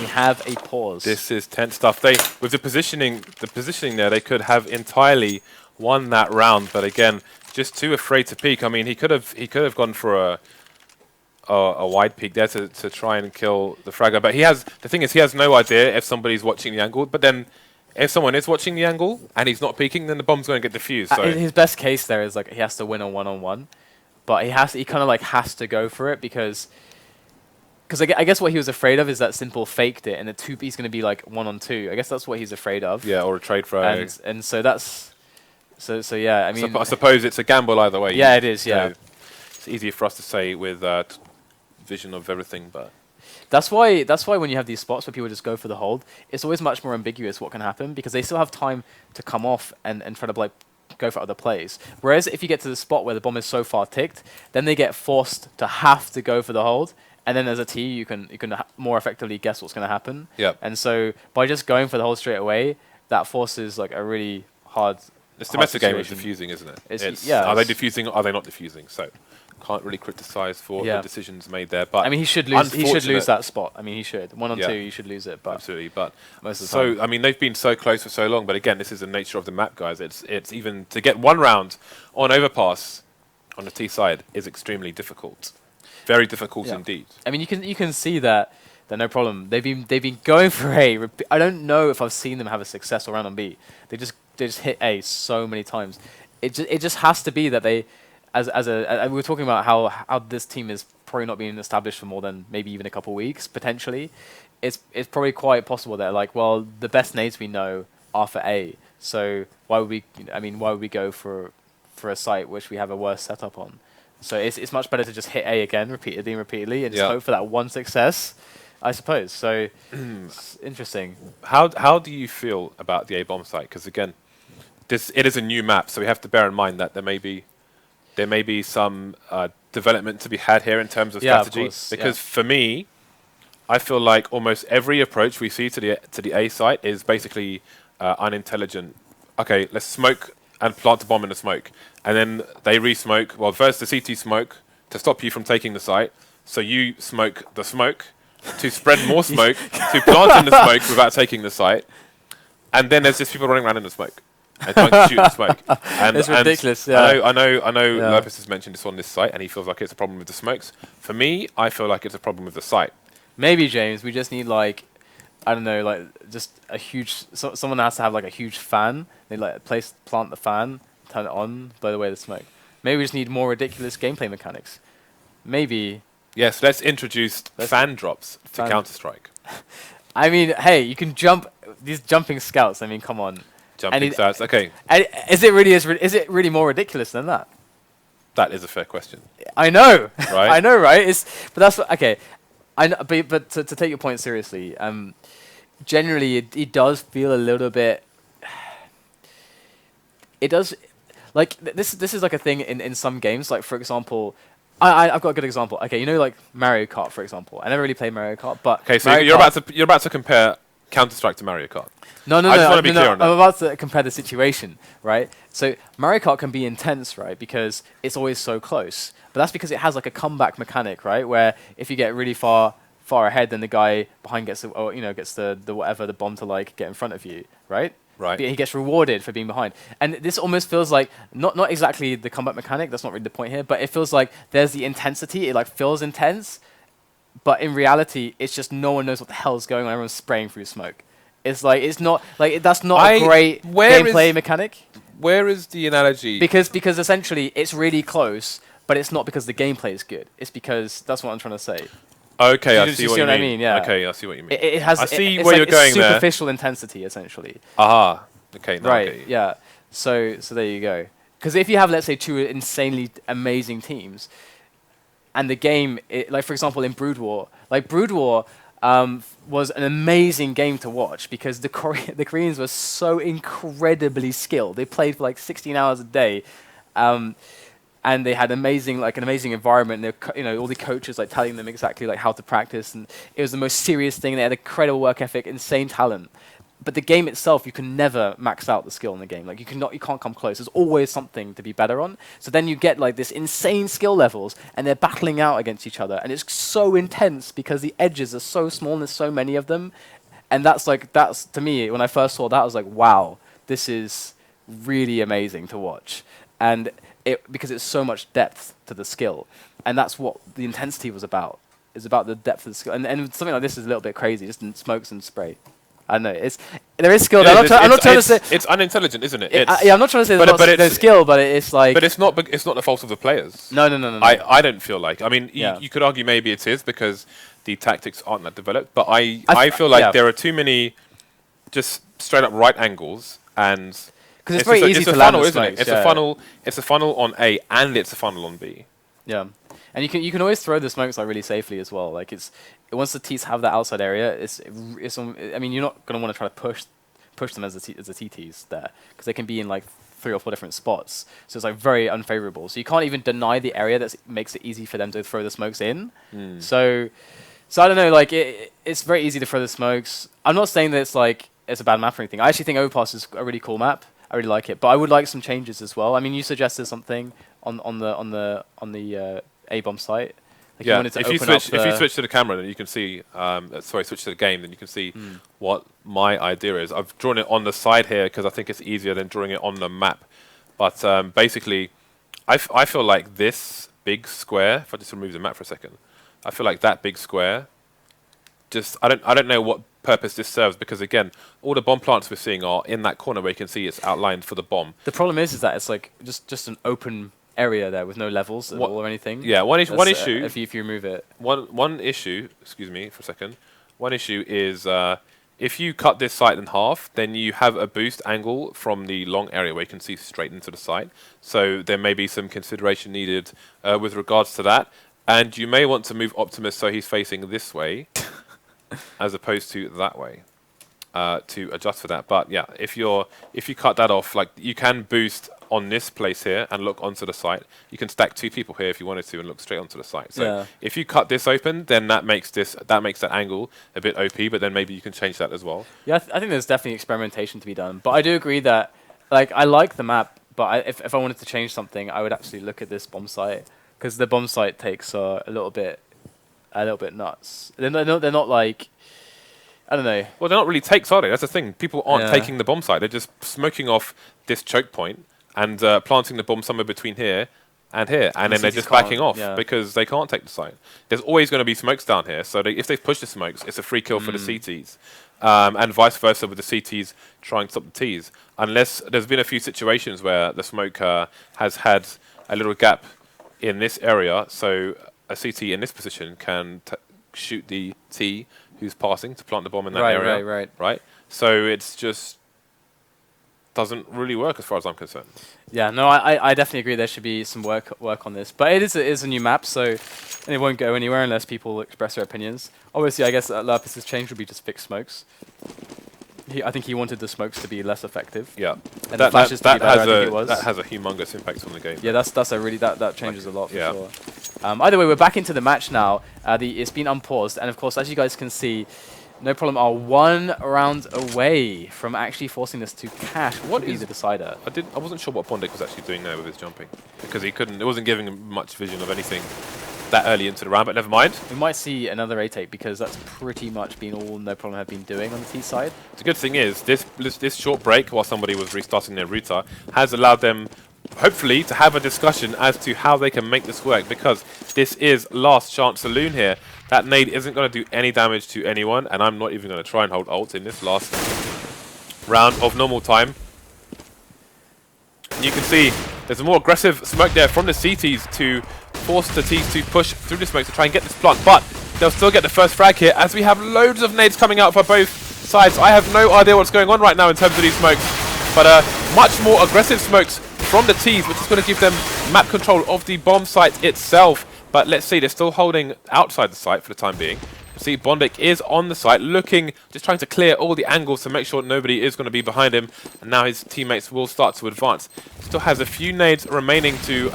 We have a pause. This is tense stuff. They, with the positioning there, they could have entirely won that round, but again, just too afraid to peek. I mean, he could have gone for a wide peek there to try and kill the fragger, but the thing is, he has no idea if somebody's watching the angle. But then, if someone is watching the angle and he's not peeking, then the bomb's going to get defused. So His best case there is like he has to win a one-on-one, but he kind of like has to go for it because I guess what he was afraid of is that Simple faked it and he's going to be like 1-on-2. I guess that's what he's afraid of. yeah, or a trade throw. And so that's so yeah. I mean, I suppose it's a gamble either way. Yeah, it is. Yeah, it's easier for us to say with vision of everything, but that's why when you have these spots where people just go for the hold, it's always much more ambiguous what can happen because they still have time to come off and try to like go for other plays. Whereas if you get to the spot where the bomb is so far ticked, then they get forced to have to go for the hold. And then as a T, you can more effectively guess what's going to happen. Yep. And so by just going for the hold straight away, that forces like a really hard. It's the meta game of diffusing, isn't it? Are they diffusing or are they not diffusing? So can't really criticize for the decisions made there. But I mean, he should lose. He should lose that spot. I mean, he should 1-on-2. You should lose it. But absolutely. But most of the time. I mean, they've been so close for so long. But again, this is the nature of the map, guys. It's even to get one round on overpass on the T side is extremely difficult. Very difficult indeed. I mean, you can see that no problem. They've been going for A. I don't know if I've seen them have a successful round on B. They just hit A so many times. It just has to be that they, we were talking about how this team is probably not being established for more than maybe even a couple of weeks potentially. It's probably quite possible that like, well, the best nades we know are for A. So why would we go for a site which we have a worse setup on? So it's much better to just hit A again repeatedly and just hope for that one success, I suppose. So it's interesting. How do you feel about the A bomb site? Because again, it is a new map, so we have to bear in mind that there may be some development to be had here in terms of strategy. Of course, because for me, I feel like almost every approach we see to the A site is basically unintelligent. Okay, let's smoke and plant the bomb in the smoke. And then they re-smoke. Well, first the CT smoke to stop you from taking the site. So you smoke the smoke to spread more smoke, to plant in the smoke without taking the site. And then there's just people running around in the smoke and trying to shoot the smoke. And it's ridiculous, I know Lukas has mentioned this on this site and he feels like it's a problem with the smokes. For me, I feel like it's a problem with the site. Maybe, James, we just need like, I don't know, like just a huge, someone has to have like a huge fan. They like plant the fan, turn it on, blow away the smoke. Maybe we just need more ridiculous gameplay mechanics. Maybe. Yes, let's introduce fan drops to Counter-Strike. I mean, hey, you can jump, these jumping scouts, I mean, come on. Jumping scouts, okay. And is it really more ridiculous than that? That is a fair question. I know. Right? I know, right? But that's what, okay. I know, but to take your point seriously, generally it does feel a little bit. It does, like this is like a thing in some games. Like for example, I've got a good example. Okay, you know, like Mario Kart, for example. I never really played Mario Kart, but okay, so you're about to compare Counter-Strike to Mario Kart. No. I just want to be clear on that. I'm about to compare the situation, right? So Mario Kart can be intense, right? Because it's always so close. But that's because it has like a comeback mechanic, right? Where if you get really far ahead, then the guy behind gets the whatever, the bomb to like get in front of you, right? Right. But he gets rewarded for being behind. And this almost feels like not exactly the combat mechanic. That's not really the point here. But it feels like there's the intensity. It like feels intense, but in reality, it's just no one knows what the hell's going on. Everyone's spraying through smoke. It's like it's not like that's not a great gameplay mechanic. Where is the analogy? Because essentially it's really close, but it's not because the gameplay is good. It's because that's what I'm trying to say. Okay, I see what you mean. I mean, yeah. Okay, I see what you mean. It has. I see it's where like you're going there. Superficial intensity, essentially. Aha. Okay. Now Right. okay. Yeah. So there you go. Because if you have, let's say, two insanely amazing teams, and the game, like for example, in Brood War, was an amazing game to watch because the Koreans were so incredibly skilled. They played for like 16 hours a day. And they had an amazing environment. And all the coaches like telling them exactly like how to practice, and it was the most serious thing. They had incredible work ethic, insane talent. But the game itself, you can never max out the skill in the game. Like you can't come close. There's always something to be better on. So then you get like this insane skill levels, and they're battling out against each other, and it's so intense because the edges are so small and there's so many of them. And that's to me when I first saw that, I was like, wow, this is really amazing to watch. And because it's so much depth to the skill, and that's what the intensity was about. It's about the depth of the skill, and something like this is a little bit crazy, just in smokes and spray. I don't know. There is skill. It I'm is, not trying to say it's unintelligent, isn't it? yeah, I'm not trying to say there's skill, but it's like. But it's not the fault of the players. No. I don't feel like. I mean, Yeah. you could argue maybe it is because the tactics aren't that developed. But I feel like there are too many just straight up right angles, and because it's very easy to land funnel, the isn't it? smokes, It's a funnel. It's a funnel on A and it's a funnel on B. Yeah, and you can always throw the smokes like really safely as well. Like once the T's have that outside area, I mean, you're not gonna want to try to push them as the TTs there because they can be in like 3 or 4 different spots. So it's like very unfavorable. So you can't even deny the area that makes it easy for them to throw the smokes in. So I don't know. Like it's very easy to throw the smokes. I'm not saying that it's a bad map or anything. I actually think Overpass is a really cool map. I really like it, but I would like some changes as well. I mean, you suggested something on the A bomb site. Like Yeah, you if you switch to the camera, then you can see. Switch to the game, then you can see what my idea is. I've drawn it on the side here because I think it's easier than drawing it on the map. But basically, I feel like this big square. If I just remove the map for a second, I feel like that big square. I don't know what purpose this serves because again, all the bomb plants we're seeing are in that corner where you can see it's outlined for the bomb. The problem is that it's like just an open area there with no levels at all or anything. Yeah, one issue. If you remove it. One issue. Excuse me for a second. One issue is if you cut this site in half, then you have a boost angle from the long area where you can see straight into the site. So there may be some consideration needed with regards to that, and you may want to move Optimus so he's facing this way, as opposed to that way. To adjust for that, but yeah, if you cut that off, like you can boost on this place here and look onto the site. You can stack 2 people here if you wanted to and look straight onto the site. So if you cut this open, then that makes that angle a bit OP. But then maybe you can change that as well. Yeah, I think there's definitely experimentation to be done. But I do agree that like I like the map, but if I wanted to change something, I would actually look at this bomb site because the bomb site takes a little bit nuts. They're not like. I don't know. Well, they're not really takes, are they? That's the thing. People aren't taking the bomb site. They're just smoking off this choke point and planting the bomb somewhere between here and here. And then they're just backing off because they can't take the site. There's always going to be smokes down here. So if they push the smokes, it's a free kill for the CTs. And vice versa with the CTs trying to stop the Ts. Unless there's been a few situations where the smoke has had a little gap in this area. So a CT in this position can shoot the T who's passing to plant the bomb in that area. Right. So it's just doesn't really work as far as I'm concerned. Yeah, no, I definitely agree. There should be some work on this, but it is a new map, so it won't go anywhere unless people express their opinions. Obviously, I guess Lapis' change would be just fix smokes. I think he wanted the smokes to be less effective. Yeah, and the flashes to be better. I think it was. That has a humongous impact on the game. Yeah, that's a really that changes a lot for sure. Either way, we're back into the match now. It's been unpaused, and of course, as you guys can see, No Problem are 1 round away from actually forcing this to cash. What is the decider? I wasn't sure what bondik was actually doing there with his jumping because he couldn't. It wasn't giving him much vision of anything that early into the round. But never mind. We might see another A-take because that's pretty much been all No Problem have been doing on the T side. The good thing is this short break while somebody was restarting their router has allowed them, hopefully, to have a discussion as to how they can make this work, because this is last chance saloon here. That nade isn't going to do any damage to anyone, and I'm not even going to try and hold ult in this last round of normal time. And you can see there's a more aggressive smoke there from the CTs to force the Ts to push through the smoke to try and get this plant, but they'll still get the first frag here as we have loads of nades coming out for both sides. I have no idea what's going on right now in terms of these smokes, but much more aggressive smokes from the Ts, which is going to give them map control of the bomb site itself. But let's see, they're still holding outside the site for the time being. See, bondik is on the site, looking, just trying to clear all the angles to make sure nobody is going to be behind him. And now his teammates will start to advance. Still has a few nades remaining to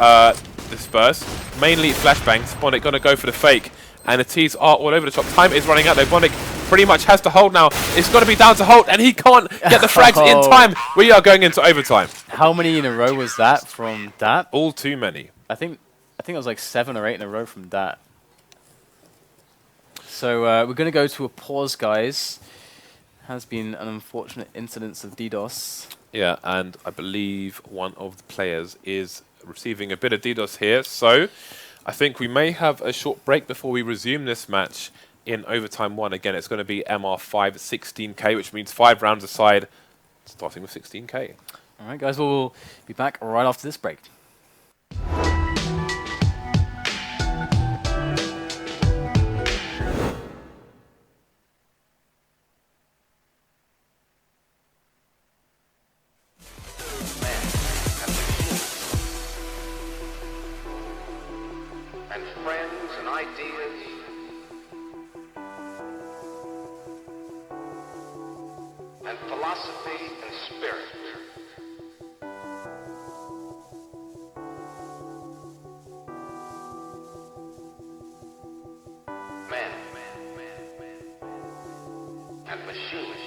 disperse, mainly flashbangs. bondik going to go for the fake, and the Ts are all over the top. Time is running out though. bondik pretty much has to hold now. It's going to be down to Holt, and he can't get the frags in time. We are going into overtime. How many in a row was that from dAT? All too many. I think it was like 7 or 8 in a row from dAT. So we're going to go to a pause, guys. Has been an unfortunate incidence of DDoS. Yeah, and I believe one of the players is receiving a bit of DDoS here. So I think we may have a short break before we resume this match. in overtime 1. Again, it's going to be MR5 16k, which means 5 rounds aside, starting with 16k. All right, guys, we'll be back right after this break. And friends and ideas and philosophy and spirit. Men and machines.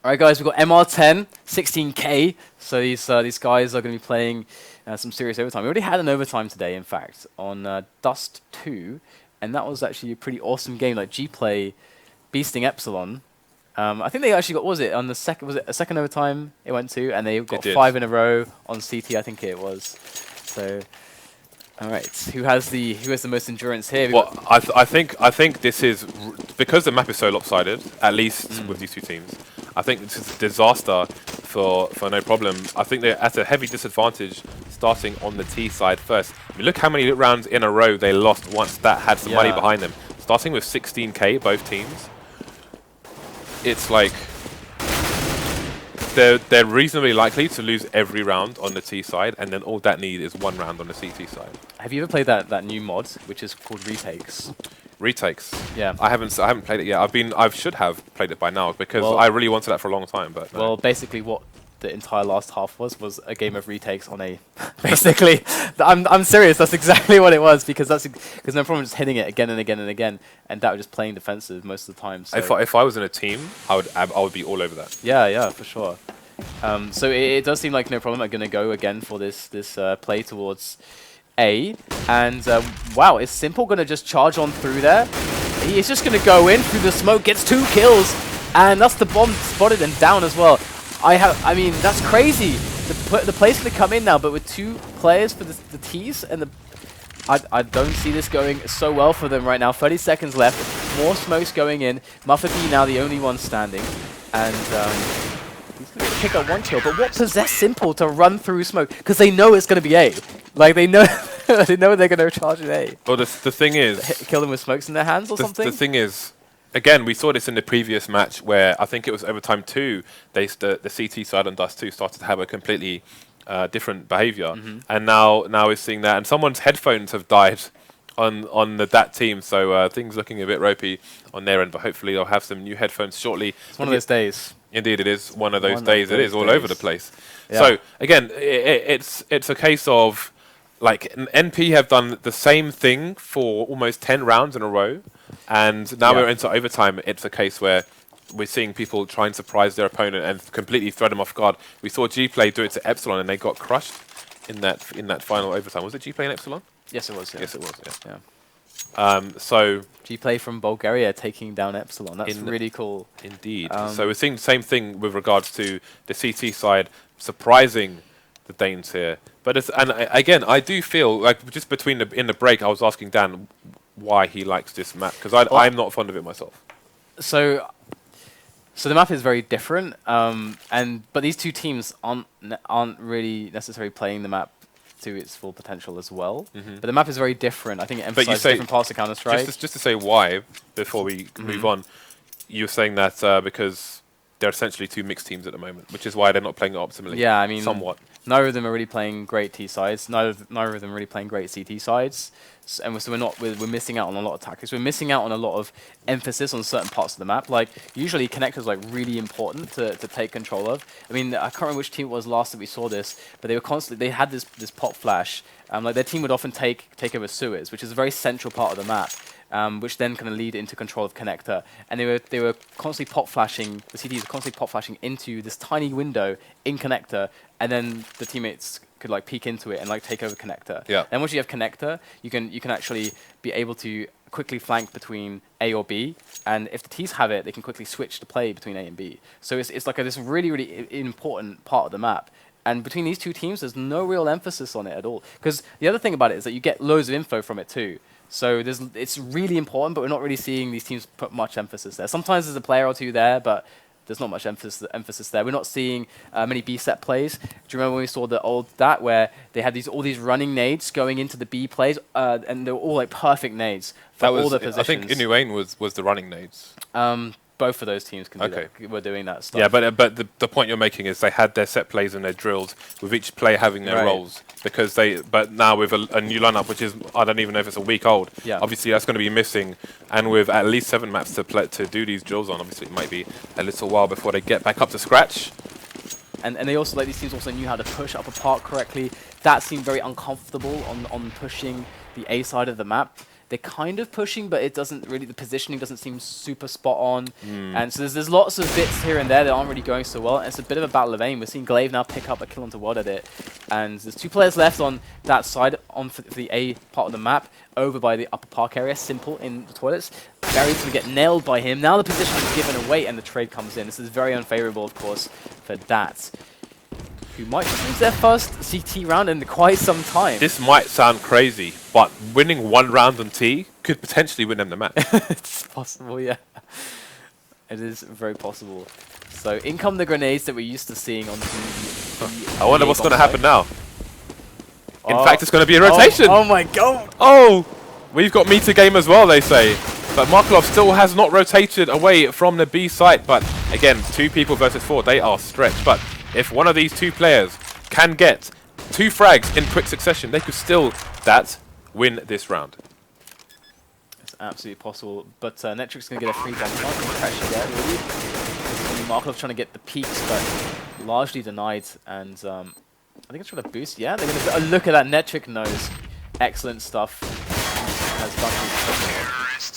All right, guys, we've got MR10, 16k. So these guys are going to be playing some serious overtime. We already had an overtime today, in fact, on Dust 2, and that was actually a pretty awesome game. Like G-Play beasting Epsilon. I think they actually got, what was it, on the second, was it a second overtime it went to, and they got 5 in a row on CT, I think it was. So, all right, who has the most endurance here? Well, I think this is because the map is so lopsided, at least with these two teams. I think this is a disaster for No Problem. I think they're at a heavy disadvantage starting on the T side first. I mean, look how many rounds in a row they lost once that had some money behind them. Starting with 16k, both teams. It's like they're reasonably likely to lose every round on the T side, and then all that need is 1 round on the CT side. Have you ever played that new mod, which is called Retakes? Retakes. Yeah. I haven't played it yet. I should have played it by now because I really wanted that for a long time. But well, basically what the entire last half was a game of retakes on a. Basically, I'm serious. That's exactly what it was because No Problem just hitting it again and again and again, and that was just playing defensive most of the time. So if I was in a team, I would be all over that. Yeah, for sure. So it does seem like No Problem are going to go again for this play towards A, and wow, is Simple going to just charge on through there? He is just going to go in through the smoke, gets 2 kills, and that's the bomb spotted and down as well. I mean, that's crazy. The play's going to come in now, but with 2 players for the T's, and I don't see this going so well for them right now. 30 seconds left, more smokes going in. muffeb now the only one standing, and he's going to pick up 1 kill. But what possessed Simple to run through smoke? Because they know it's going to be A. Like, they know they know they're going to charge at A. Well, the thing is... Kill them with smokes in their hands or something? The thing is, again, we saw this in the previous match where I think it was overtime 2. The CT side on Dust 2 started to have a completely different behavior, and now we're seeing that. And someone's headphones have died on the dAT team, so things looking a bit ropey on their end. But hopefully they'll have some new headphones shortly. It's one of those days. Indeed, it is one of those days. It is all over the place. Yeah. So again, it's a case of like NP have done the same thing for almost 10 rounds in a row, and now we're into overtime. It's a case where we're seeing people try and surprise their opponent and completely throw them off guard. We saw G-Play do it to Epsilon, and they got crushed in that final overtime. Was it G-Play and Epsilon? Yes, it was. Yeah. Yes, it was. Yeah. So G-Play from Bulgaria taking down Epsilon. That's really cool. Indeed. So we're seeing the same thing with regards to the CT side, surprising the Danes here. But again, I do feel like just in the break, I was asking Dan why he likes this map, because I'm not fond of it myself. So the map is very different, but these two teams aren't really necessarily playing the map to its full potential as well. But the map is very different. I think it emphasizes different parts of Counter-Strike. Just to say why, before we move on, you're saying that because they're essentially two mixed teams at the moment, which is why they're not playing it optimally. Yeah, I mean, somewhat. Neither of them are really playing great T sides. Neither of them are really playing great CT sides. And so we're missing out on a lot of tactics. We're missing out on a lot of emphasis on certain parts of the map. Like usually connectors like really important to take control of. I mean, I can't remember which team it was last that we saw this, but they had this pop flash. Like their team would often take over sewers, which is a very central part of the map. Which then kind of lead into control of connector, and they were constantly pop flashing. The CTs were constantly pop flashing into this tiny window in connector, and then the teammates could like peek into it and like take over connector. Yeah. Then once you have connector, you can actually be able to quickly flank between A or B, and if the Ts have it, they can quickly switch to play between A and B. So it's like this really important part of the map. And between these two teams, there's no real emphasis on it at all. Because the other thing about it is that you get loads of info from it too. So it's really important, but we're not really seeing these teams put much emphasis there. Sometimes there's a player or two there, but there's not much emphasis there. We're not seeing many B set plays. Do you remember when we saw the old dAT where they had all these running nades going into the B plays, and they were all like perfect nades for all the positions? I think Inuane was the running nades. Both of those teams can do that. We're doing that stuff. Yeah, but the point you're making is they had their set plays and their drills with each player having their roles, because but now with a new lineup, which is, I don't even know if it's a week old. Yeah. Obviously that's going to be missing, and with at least 7 maps to do these drills on, obviously it might be a little while before they get back up to scratch. And they also, like, these teams also knew how to push up apart correctly. That seemed very uncomfortable on pushing the A side of the map. They're kind of pushing, but it doesn't really, the positioning doesn't seem super spot on. And so there's lots of bits here and there that aren't really going so well. And it's a bit of a battle of aim. We're seeing Glaive now pick up a kill onto WorldEdit. And there's 2 players left on that side, for the A part of the map, over by the upper park area, Simple in the toilets. Barry's going to get nailed by him. Now the position is given away and the trade comes in. This is very unfavorable, of course, for dAT, who might lose their first CT round in quite some time. This might sound crazy, but winning 1 round on T could potentially win them the match. It's possible, yeah. It is very possible. So in come the grenades that we're used to seeing on the I wonder what's going to happen now. In fact, it's going to be a rotation. Oh my god! Oh! We've got meter game as well, they say. But Markelov still has not rotated away from the B site. But again, 2 people versus 4, they are stretched. But if one of these 2 players can get 2 frags in quick succession, they could still win this round. It's absolutely possible. But netrick's going to get a free bomb pressure there, really. Markelov trying to get the peaks, but largely denied. And I think it's trying to boost. Yeah, they're going to look at that. netrick knows. Excellent stuff.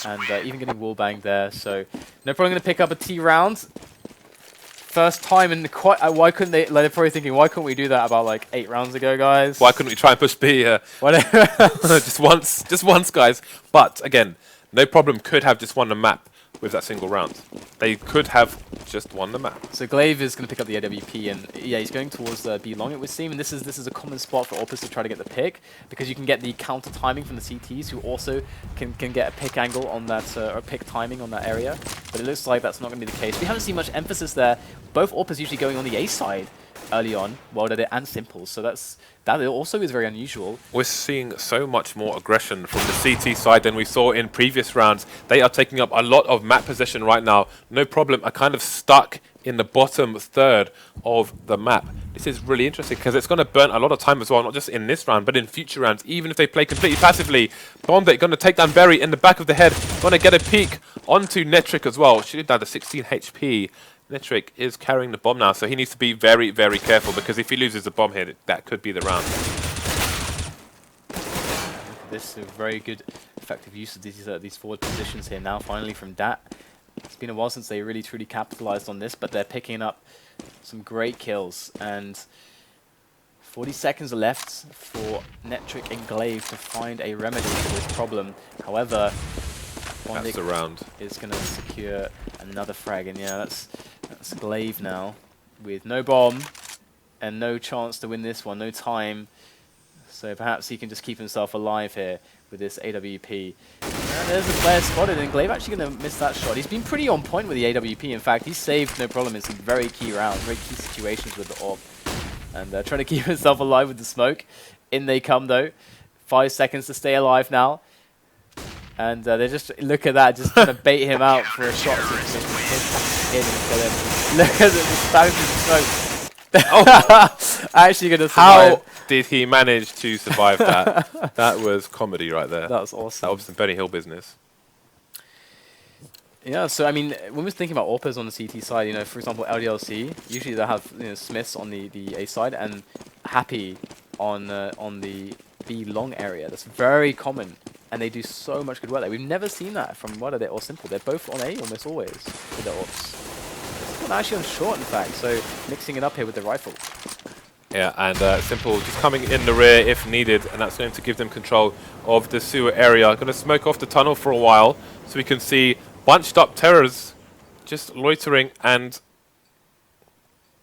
And even getting wallbanged there. So they're probably going to pick up a T round. First time in why couldn't they? Like, they're probably thinking, why couldn't we do that about like 8 rounds ago, guys? Why couldn't we try and push B? just once, guys. But again, no problem. Could have just won the map with that single round. They could have just won the map. So Glaive is going to pick up the AWP, and yeah, he's going towards B long, it would seem. And this is a common spot for Opus to try to get the pick, because you can get the counter timing from the CTs, who also can get a pick angle on that, or pick timing on that area. But it looks like that's not going to be the case. We haven't seen much emphasis there. Both Opus usually going on the A side early on, WorldEdit and Simple. So that also is very unusual. We're seeing so much more aggression from the CT side than we saw in previous rounds. They are taking up a lot of map possession right now. No problem, are kind of stuck in the bottom third of the map. This is really interesting because it's going to burn a lot of time as well, not just in this round, but in future rounds. Even if they play completely passively, bondik going to take down Berry in the back of the head, going to get a peek onto netrick as well. Shooting down to 16 HP. netrick is carrying the bomb now, so he needs to be very, very careful because if he loses the bomb here, that could be the round. This is a very good, effective use of these forward positions here now, finally from dAT. It's been a while since they really, truly capitalized on this, but they're picking up some great kills. And 40 seconds left for netrick and Glaive to find a remedy for this problem. However, bondik is going to secure another frag. And yeah, that's Glaive now with no bomb and no chance to win this one, no time. So perhaps he can just keep himself alive here with this AWP. And there's the player spotted, and Glaive actually going to miss that shot. He's been pretty on point with the AWP. In fact, he's saved no problem in some very key rounds, very key situations with the AWP. And trying to keep himself alive with the smoke. In they come, though. 5 seconds to stay alive now. And they just, look at that, just trying to bait him out for a shot. Look at the spamming through the smoke. Oh, actually going to survive. How did he manage to survive that? That was comedy right there. That was awesome. That was some Benny Hill business. Yeah, so I mean, when we're thinking about AWPers on the CT side, you know, for example, LDLC, usually they have, you know, Smiths on the A side and Happy on the B long area. That's very common, and they do so much good work there. We've never seen that from WorldEdit or Simple. They're both on A almost always with their AWPs. Actually on short, in fact, so mixing it up here with the rifle. Yeah, and Simple just coming in the rear if needed, and that's going to give them control of the sewer area. Going to smoke off the tunnel for a while so we can see bunched up terrors just loitering, and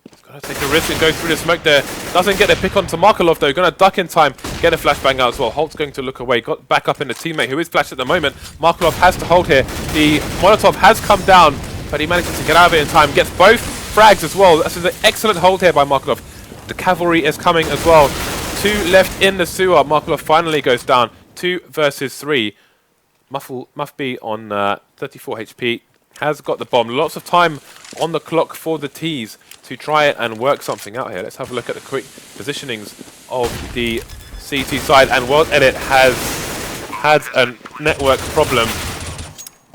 he's going to take a risk and go through the smoke there. Doesn't get a pick onto Markelov though, going to duck in time, get a flashbang out as well. Holt's going to look away, got back up in the teammate who is flashed at the moment. Markelov has to hold here. The Molotov has come down, but he manages to get out of it in time. Gets both frags as well. This is an excellent hold here by Markelov. The cavalry is coming as well. 2 left in the sewer. Markelov finally goes down. 2 versus 3. Muff B on 34 HP has got the bomb. Lots of time on the clock for the T's to try and work something out here. Let's have a look at the quick positionings of the CT side. And WorldEdit has had a network problem,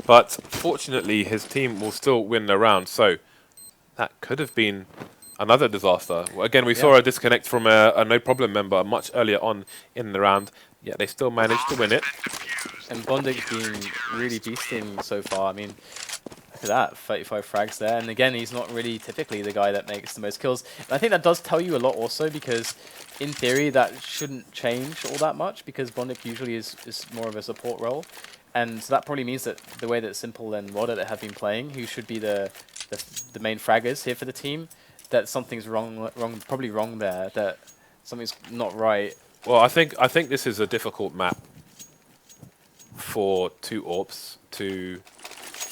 but fortunately his team will still win the round. So that could have been another disaster. Well, again, we saw a disconnect from a no problem member much earlier on in the round. Yeah, they still managed to win it. And bondik's been really beasting so far. I mean, look at that, 35 frags there. And again, he's not really typically the guy that makes the most kills. And I think that does tell you a lot also, because in theory that shouldn't change all that much, because bondik usually is more of a support role. And so that probably means that the way that Simple and WorldEdit have been playing, who should be the main fraggers here for the team, that something's probably wrong there, that something's not right. Well, I think this is a difficult map for 2 AWPs to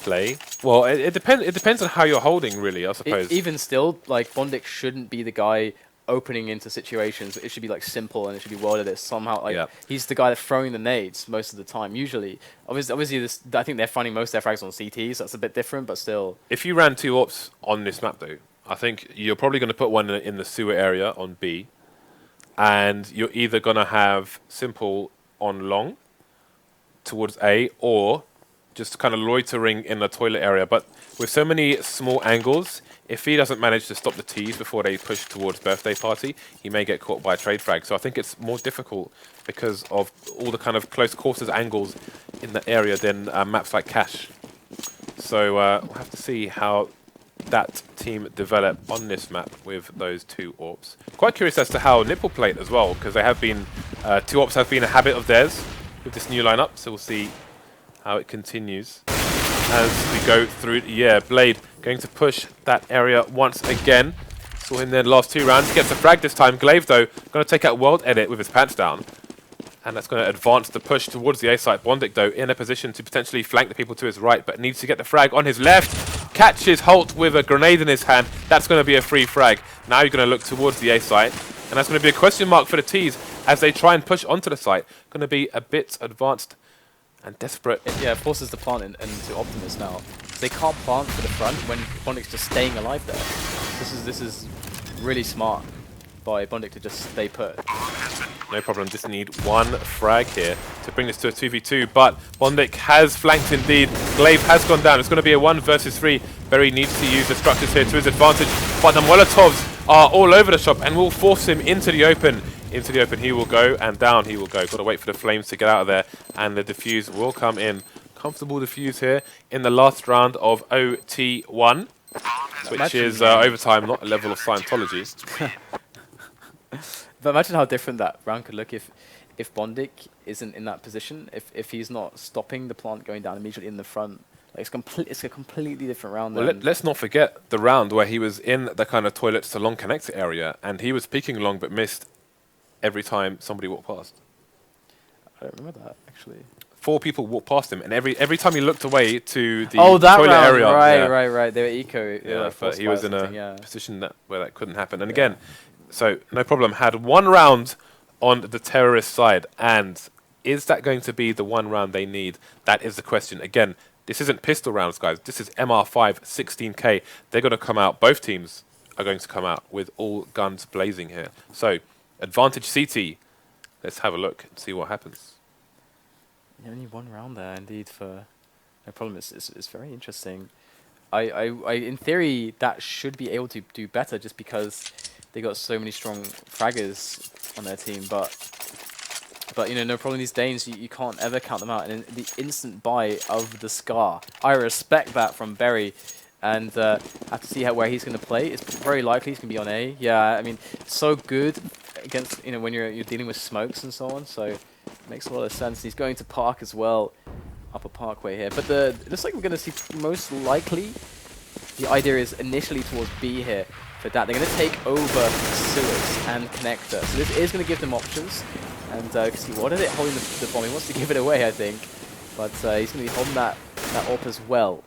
play. Well, it depends on how you're holding, really, I suppose. Even still, like, bondik shouldn't be the guy opening into situations. It should be like Simple, and it should be WorldEdit somehow. Like, he's the guy that's throwing the nades most of the time. Usually, obviously, I think they're finding most of their frags on CT, so that's a bit different. But still, if you ran 2 AWPs on this map, though, I think you're probably going to put one in the sewer area on B, and you're either going to have Simple on long towards A, or just kind of loitering in the toilet area. But with so many small angles, if he doesn't manage to stop the T's before they push towards birthday party, he may get caught by a trade frag. So I think it's more difficult because of all the kind of close quarters angles in the area than maps like Cash. So we'll have to see how that team develop on this map with those 2 AWPs. Quite curious as to how Nipple played as well, because they have been 2 AWPs have been a habit of theirs with this new lineup. So we'll see how it continues as we go through. Yeah, Blade going to push that area once again. Saw him there the last 2 rounds. Gets a frag this time. Glaive, though, going to take out WorldEdit with his pants down. And that's going to advance the push towards the A site. bondik, though, in a position to potentially flank the people to his right, but needs to get the frag on his left. catches Holt with a grenade in his hand. That's going to be a free frag. Now you're going to look towards the A site, and that's going to be a question mark for the T's as they try and push onto the site. Going to be a bit advanced and desperate. Yeah, it forces the plant into Optimus now. They can't plant to the front when bondik's just staying alive there. This is really smart by bondik to just stay put. No problem, just need one frag here to bring this to a 2v2, but bondik has flanked indeed. Glaive has gone down. It's going to be a 1 versus 3. Berry needs to use the structures here to his advantage, but the Molotovs are all over the shop and will force him into the open. Into the open he will go, and down he will go. Got to wait for the flames to get out of there, and the defuse will come in. Comfortable defuse here in the last round of OT1, which is overtime, not a level of Scientology. But imagine how different that round could look if bondik isn't in that position, if he's not stopping the plant going down immediately in the front. Like it's a completely different round. Well, let's not forget the round where he was in the kind of toilets to long connector area, and he was peeking long but missed every time somebody walked past. I don't remember that, actually. 4 people walked past him, and every time he looked away to the that toilet round, area. Right. They were eco. Yeah, but he was in a position where that couldn't happen. And again, so no problem. Had 1 round on the terrorist side, and is that going to be the 1 round they need? That is the question. Again, this isn't pistol rounds, guys. This is MR5 16K. They're going to come out. Both teams are going to come out with all guns blazing here. So, advantage CT. Let's have a look and see what happens. Yeah, only 1 round there, indeed. For no problem. It's very interesting. I in theory that should be able to do better just because they got so many strong fraggers on their team, but you know, no problem. These Danes, you can't ever count them out. And the instant buy of the Scar, I respect that from Berry, and have to see where he's going to play. It's very likely he's going to be on A. Yeah, I mean, so good against, you know, when you're dealing with smokes and so on. So it makes a lot of sense. He's going to Park as well, Upper Parkway here. But it looks like we're going to see most likely. The idea is initially towards B here. For that, they're going to take over sewers and connector. So this is going to give them options. And see, what is it holding the bomb? He wants to give it away, I think. But he's going to be holding that AWP as well.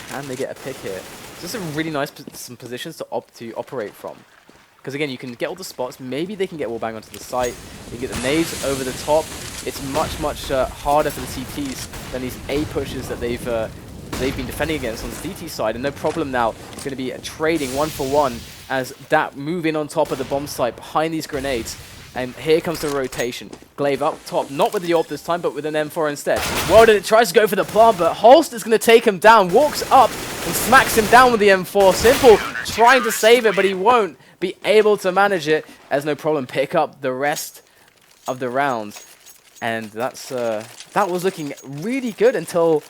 Can they get a pick here? So this is some really nice some positions to operate from. Because again, you can get all the spots. Maybe they can get wallbang onto the site. You can get the nades over the top. It's much harder for the CTs than these A pushes that they've been defending against on the CT side, and no problem now. It's going to be a trading 1-for-1 as dAT move in on top of the bomb site behind these grenades. And here comes the rotation. Glaive up top, not with the AWP this time, but with an M4 instead. WorldEdit tries to go for the plant, but Holst is going to take him down, walks up and smacks him down with the M4. Simple trying to save it, but he won't be able to manage it, as no problem pick up the rest of the round. And that was looking really good until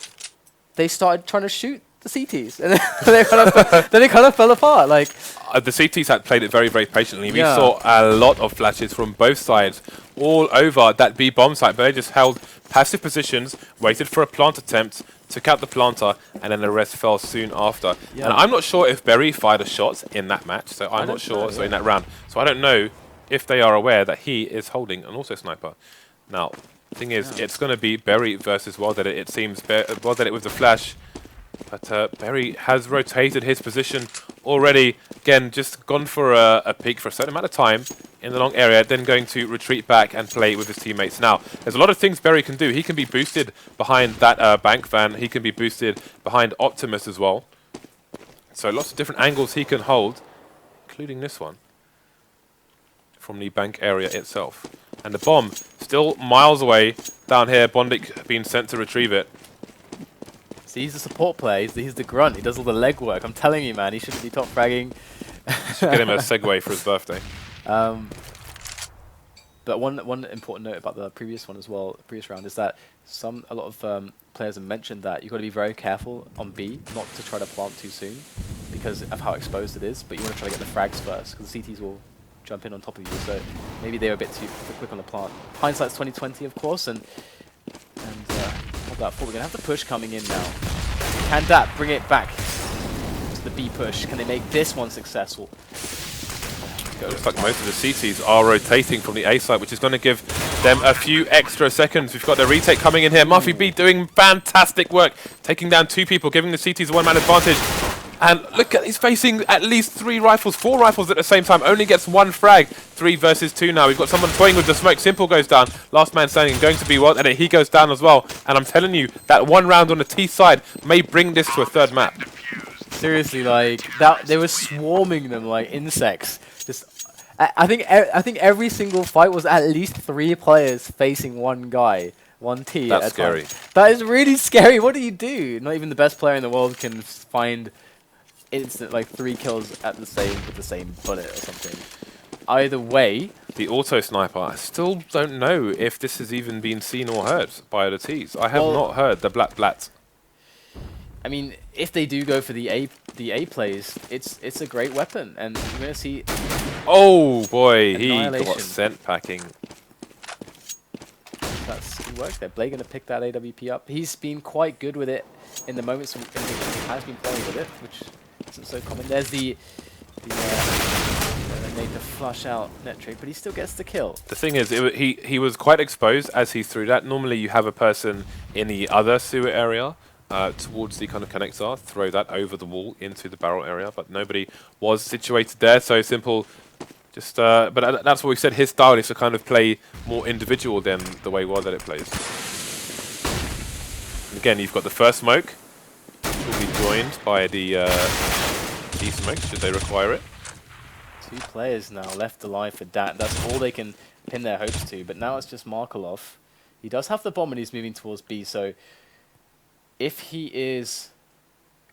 they started trying to shoot the CTs, and then it kind of fell apart. Like the CTs had played it very, very patiently. We saw a lot of flashes from both sides all over that B bomb site, but they just held passive positions, waited for a plant attempt, took out the planter, and then the rest fell soon after. Yeah. And I'm not sure if Berry fired a shot in that match, so I'm not sure. So in that round, so I don't know if they are aware that he is holding an auto sniper. Now, the thing is, it's going to be Berry versus WorldEdit. It seems WorldEdit with the flash. But Berry has rotated his position already. Again, just gone for a peek for a certain amount of time in the long area, then going to retreat back and play with his teammates. Now, there's a lot of things Berry can do. He can be boosted behind that bank van. He can be boosted behind Optimus as well. So lots of different angles he can hold, including this one from the bank area itself. And the bomb still miles away down here. bondik being sent to retrieve it. So he's the support player, he's the grunt, he does all the legwork. I'm telling you, man, he shouldn't be top fragging. Should get him a segue for his birthday. But one important note about the previous one as well, the previous round, is that a lot of players have mentioned that you've got to be very careful on B, not to try to plant too soon, because of how exposed it is, but you want to try to get the frags first, because the CTs will jump in on top of you, so maybe they were a bit too quick on the plant. Hindsight's 2020, of course, and that. We're going to have the push coming in now. Can dAT bring it back to the B push? Can they make this one successful? Looks like most of the CTs are rotating from the A side, which is going to give them a few extra seconds. We've got the retake coming in here. muffeb doing fantastic work, taking down 2 people, giving the CTs a one-man advantage. And look at, he's facing at least 4 rifles at the same time, only gets 1 frag. 3 versus 2 now. We've got someone toying with the smoke. Simple goes down. Last man standing, going to be WorldEdit. He goes down as well. And I'm telling you, that 1 round on the T side may bring this to a 3rd map. Seriously, like that, they were swarming them like insects. Just, I think every single fight was at least 3 players facing 1 guy, 1 T. That's scary. Time. That is really scary. What do you do? Not even the best player in the world can find instant like 3 kills with the same bullet or something. Either way, the auto sniper, I still don't know if this has even been seen or heard by the Ts. I have not heard the blat. I mean, if they do go for the A plays, it's a great weapon, and you're gonna see. Oh boy, he got sent packing. He worked there. Blade gonna pick that AWP up. He's been quite good with it in the moments when he has been playing with it, which isn't so common. There's the need to flush out netrick, but he still gets the kill. The thing is, he was quite exposed as he threw that. Normally you have a person in the other sewer area towards the kind of connector, throw that over the wall into the barrel area, but nobody was situated there, so Simple just, but that's what we said, his style is to kind of play more individual than the way WorldEdit plays. And again, you've got the first smoke, which will be joined by the D-smoke, should they require it. 2 players now left alive for dAT. That's all they can pin their hopes to, but now it's just Markelov. He does have the bomb and he's moving towards B, so if he is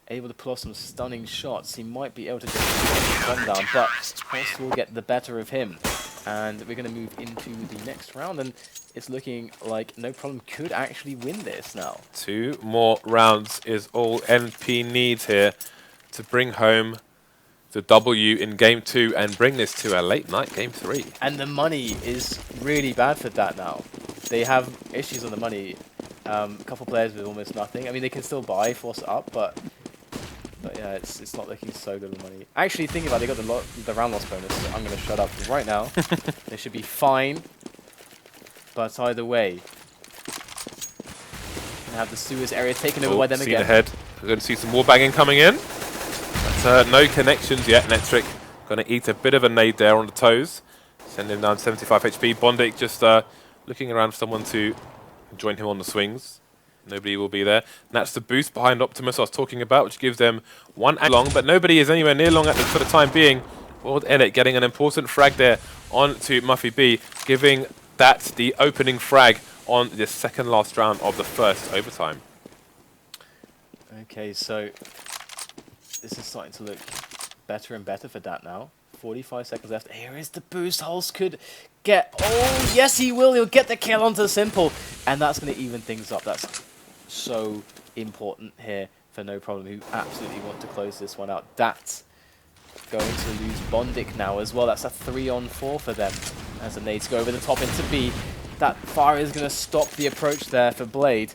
able to pull off some stunning shots, he might be able to get the bomb down, but Holst will get the better of him. And we're going to move into the next round, and it's looking like No Problem could actually win this now. 2 more rounds is all NP needs here to bring home the W in Game 2 and bring this to a late night Game 3. And the money is really bad for that now. They have issues on the money. A couple players with almost nothing. I mean, they can still buy, force it up, but yeah, it's not looking so good with money. Actually, thinking about it, they got the round loss bonus, so I'm going to shut up right now. They should be fine. But either way, we have the sewers area taken over by them again. Ahead. We're going to see some more banging coming in. But no connections yet. netrick going to eat a bit of a nade there on the toes. Send him down 75 HP. bondik just looking around for someone to join him on the swings. Nobody will be there. And that's the boost behind Optimus I was talking about, which gives them 1 long, but nobody is anywhere near long for the time being. WorldEdit getting an important frag there onto muffeb, giving that the opening frag on the 2nd last round of the 1st overtime. Okay, so this is starting to look better and better for dAT now. 45 seconds left. Here is the boost. Holst could get... Oh, yes, he will. He'll get the kill onto Simple. And that's going to even things up. That's so important here for No Problem, who absolutely want to close this one out. dAT going to lose bondik now as well. That's a 3-on-4 for them. As the nades go over the top into B. That fire is going to stop the approach there for Blade.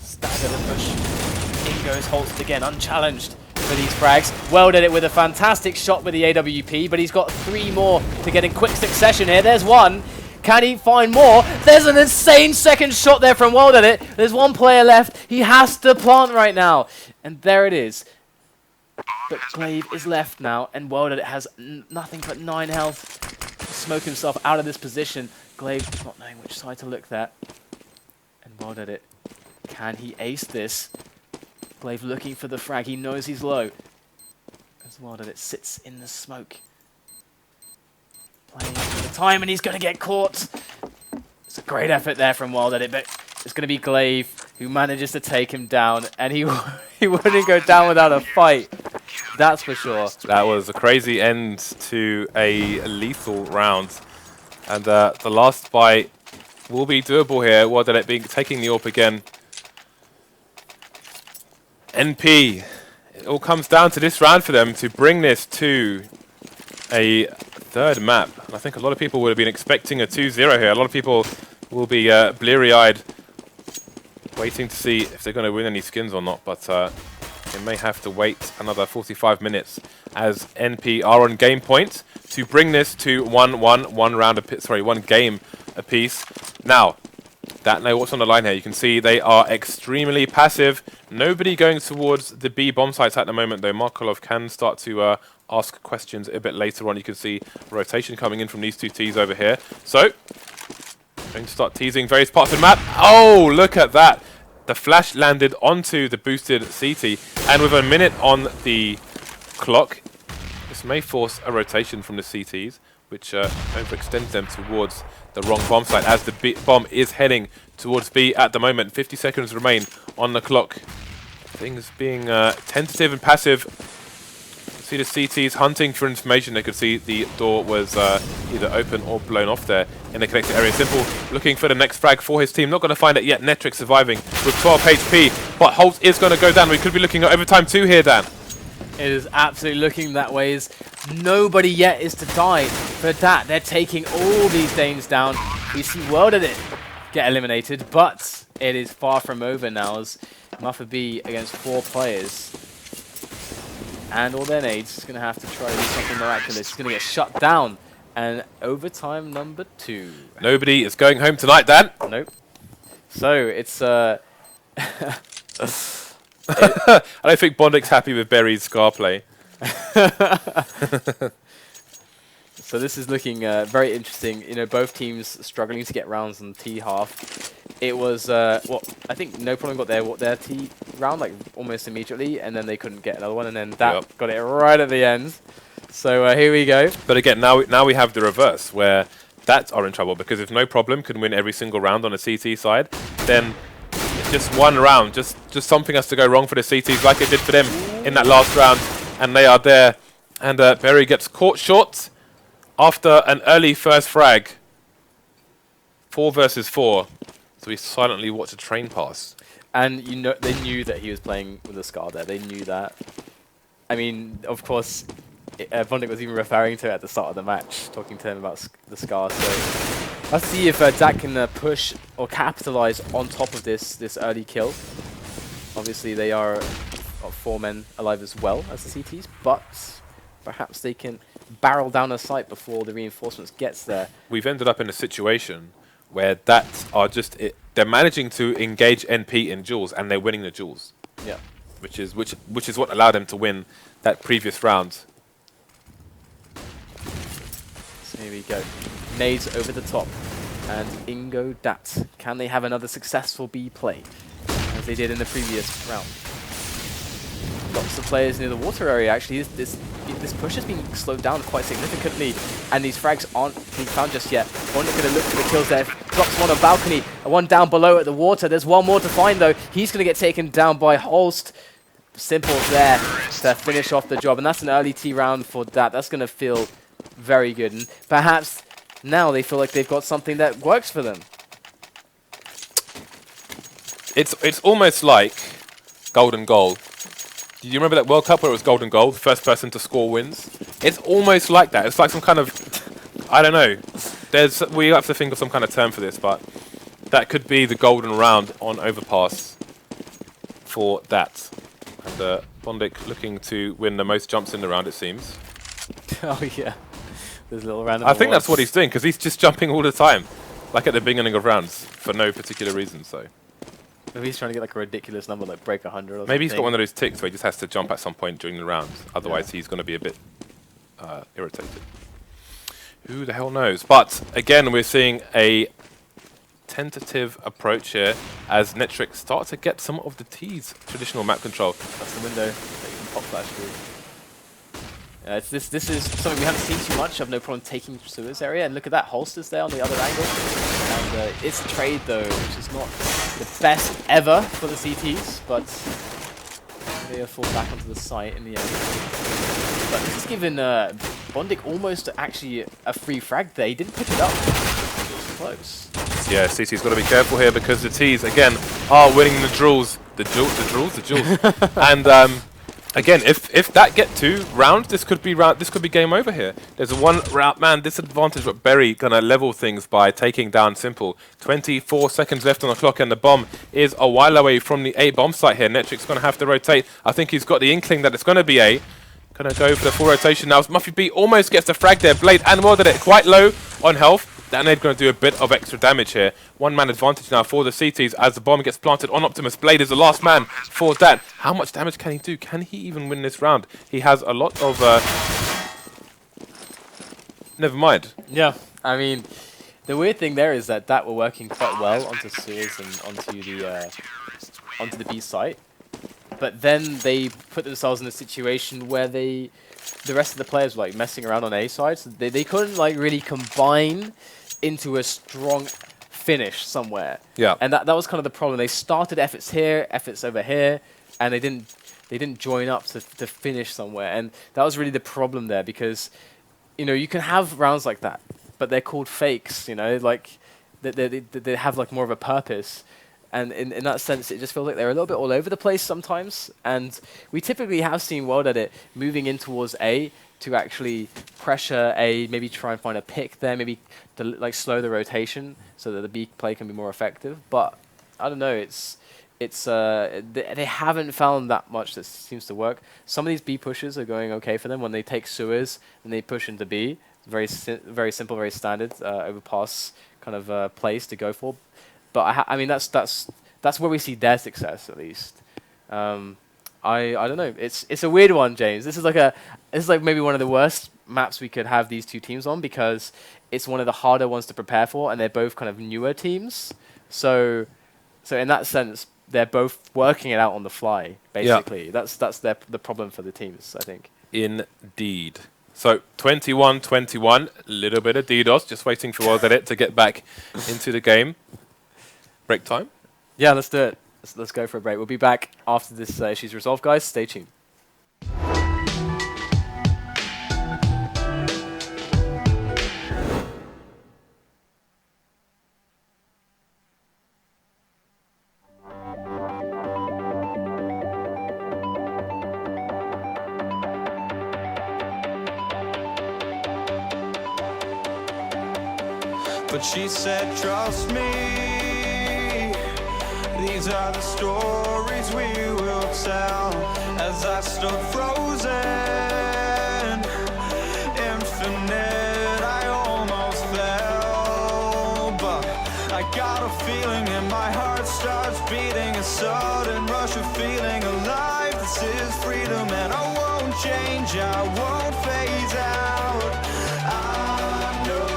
Stagger the push. In goes Holst again, unchallenged for these frags. WorldEdit with a fantastic shot with the AWP, but he's got 3 more to get in quick succession here. There's 1. Can he find more? There's an insane second shot there from WorldEdit. There's 1 player left. He has to plant right now. And there it is. But Glaive is left now, and WorldEdit has nothing but 9 health to smoke himself out of this position. Glaive not knowing which side to look at. And WorldEdit, can he ace this? Glaive looking for the frag. He knows he's low. As WorldEdit sits in the smoke. Playing for the time, and he's going to get caught. It's a great effort there from WorldEdit, but it's going to be Glaive who manages to take him down, and he wouldn't go down without a fight. That's for sure. That was a crazy end to a lethal round. And the last bite will be doable here. WorldEdit taking the AWP again. NP, it all comes down to this round for them to bring this to a 3rd map. And I think a lot of people would have been expecting a 2-0 here. A lot of people will be bleary-eyed, waiting to see if they're going to win any skins or not. But They may have to wait another 45 minutes as NP are on game point to bring this to 1-1, one game apiece. Now, that know what's on the line here. You can see they are extremely passive. Nobody going towards the B bomb sites at the moment, though. Markelov can start to ask questions a bit later on. You can see rotation coming in from these two Ts over here. So, going to start teasing various parts of the map. Oh, look at that. The flash landed onto the boosted CT, and with a minute on the clock, this may force a rotation from the CTs, which overextends them towards the wrong bomb site as the B bomb is heading towards B at the moment. 50 seconds remain on the clock. Things being tentative and passive. See the CTs hunting for information. They could see the door was either open or blown off there in the connected area. Simple looking for the next frag for his team. Not going to find it yet. Netrick surviving with 12 HP, but Holst is going to go down. We could be looking at overtime 2 here, Dan. It is absolutely looking that way. Nobody yet is to die for that. They're taking all these Danes down. We see WorldEdit get eliminated, but it is far from over now as muffeb against 4 players. And all their nades is going to have to try to do something miraculous. It's going to get shut down. And overtime number 2. Nobody is going home tonight, Dan. Nope. So it's I don't think Bondik's happy with Berry's Scar play. So this is looking very interesting. You know, both teams struggling to get rounds on T half. It was well, I think No Problem got their T round like almost immediately, and then they couldn't get another one, and then that got it right at the end. So here we go. But again, now we have the reverse where DAT are in trouble, because if No Problem can win every single round on the CT side, then just one round, just something has to go wrong for the CTs, like it did for them in that last round, and they are there. And Berry gets caught short after an early first frag. 4 versus 4. So we silently watch a train pass. And you know, they knew that he was playing with a Scar there. They knew that. I mean, of course, bondik was even referring to it at the start of the match, talking to him about the Scar. So let's see if dAT can push or capitalize on top of this early kill. Obviously, they are 4 men alive as well as the CTs, but perhaps they can barrel down a site before the reinforcements gets there. We've ended up in a situation where DAT are just they're managing to engage NP in duels, and they're winning the duels. Yeah, which is what allowed them to win that previous round. So here we go. Nades over the top, and Ingo dAT. Can they have another successful B play as they did in the previous round? Lots of players near the water area. Actually, this push has been slowed down quite significantly, and these frags aren't being found just yet. bondik going to look for the kills there. Drops one on balcony, one down below at the water. There's one more to find though. He's going to get taken down by Holst. Simple there to finish off the job, and that's an early T round for DAT. That's going to feel very good, and perhaps now they feel like they've got something that works for them. It's almost like golden goal. Do you remember that World Cup where it was golden goal, the first person to score wins? It's almost like that. It's like some kind of, I don't know. We have to think of some kind of term for this, but that could be the golden round on overpass for DAT. And bondik looking to win the most jumps in the round, it seems. Oh yeah, there's a little random. I think that's what he's doing, because he's just jumping all the time, like at the beginning of rounds, for no particular reason. So maybe he's trying to get like a ridiculous number, like break 100 or something. maybe he's got one of those ticks where he just has to jump at some point during the round. Otherwise, he's going to be a bit irritated. Who the hell knows? But again, we're seeing a tentative approach here as Netrick start to get some of the T's traditional map control. That's the window that you can pop flash through. This is something we haven't seen too much of. No Problem taking Sewers area, and look at that, Holst is there on the other angle. And it's a trade though, which is not the best ever for the CTs, but they fall back onto the site in the end. But this has given bondik almost actually a free frag there. He didn't pick it up. It was close. Yeah, CT's got to be careful here because the T's again are winning the duels. The duels. And Again, if that get 2 rounds, this could be game over here. There's a 1 round man disadvantage, but Berry gonna level things by taking down Simple. 24 seconds left on the clock, and the bomb is a while away from the A bomb site here. Netrick's gonna have to rotate. I think he's got the inkling that it's gonna be A. Gonna go for the full rotation now. muffeb almost gets the frag there. Blade and WorldEdit quite low on health. dAT going to do a bit of extra damage here. 1-man advantage now for the CTs as the bomb gets planted on Optimus. Blade is the last man for dAT. How much damage can he do? Can he even win this round? He has a lot of... Never mind. Yeah, I mean, the weird thing there is that dAT were working quite well onto Suez and onto the B site. But then they put themselves in a situation where the rest of the players were like messing around on A side, so they couldn't like really combine into a strong finish somewhere. Yeah. And that was kind of the problem. They started efforts here, efforts over here, and they didn't join up to finish somewhere. And that was really the problem there, because you know, you can have rounds like that, but they're called fakes, you know, like they have like more of a purpose. And in that sense, it just feels like they're a little bit all over the place sometimes. And we typically have seen WorldEdit moving in towards A to actually pressure A, maybe try and find a pick there, maybe to like slow the rotation so that the B play can be more effective. But I don't know, they haven't found that much that seems to work. Some of these B pushes are going okay for them when they take Suez and they push into B. Very simple, very standard overpass kind of plays to go for. But I mean, that's where we see their success, at least. I don't know. It's a weird one, James. This is like maybe one of the worst maps we could have these two teams on, because it's one of the harder ones to prepare for, and they're both kind of newer teams. So in that sense, they're both working it out on the fly, basically. Yeah. That's the problem for the teams, I think. Indeed. So 21-21, a little bit of DDoS, just waiting for WorldEdit to get back into the game. Break time? Yeah, let's do it. Let's go for a break. We'll be back after this issue's resolved, guys. Stay tuned. But she said, trust me, these are the stories we will tell. As I stood frozen, infinite, I almost fell. But I got a feeling and my heart starts beating, a sudden rush of feeling alive. This is freedom and I won't change, I won't phase out. I know.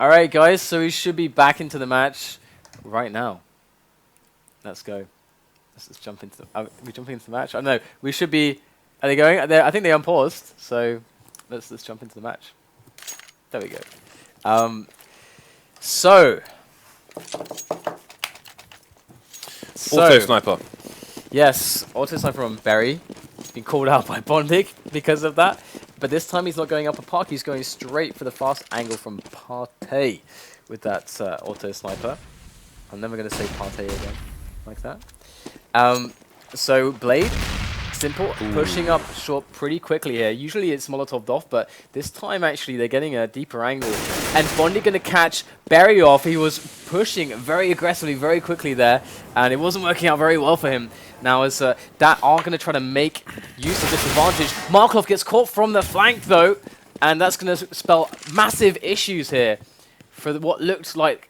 All right, guys. So we should be back into the match right now. Let's go. Let's jump into. Are we jumping into the match? I don't know. We should be. Are they going? I think they unpaused. So let's jump into the match. There we go. So Auto sniper. Yes, auto sniper on Berry. Been called out by bondik because of that. But this time he's not going up a park. He's going straight for the fast angle from Partey with that auto sniper. I'm never going to say Partey again like that. So Blade, simple, pushing up short pretty quickly here. Usually it's Molotov'd off, but this time actually they're getting a deeper angle. And bondik going to catch Berry off. He was pushing very aggressively, very quickly there, and it wasn't working out very well for him. Now as dAT are going to try to make use of this advantage. Markelov gets caught from the flank though, and that's going to spell massive issues here for what looked like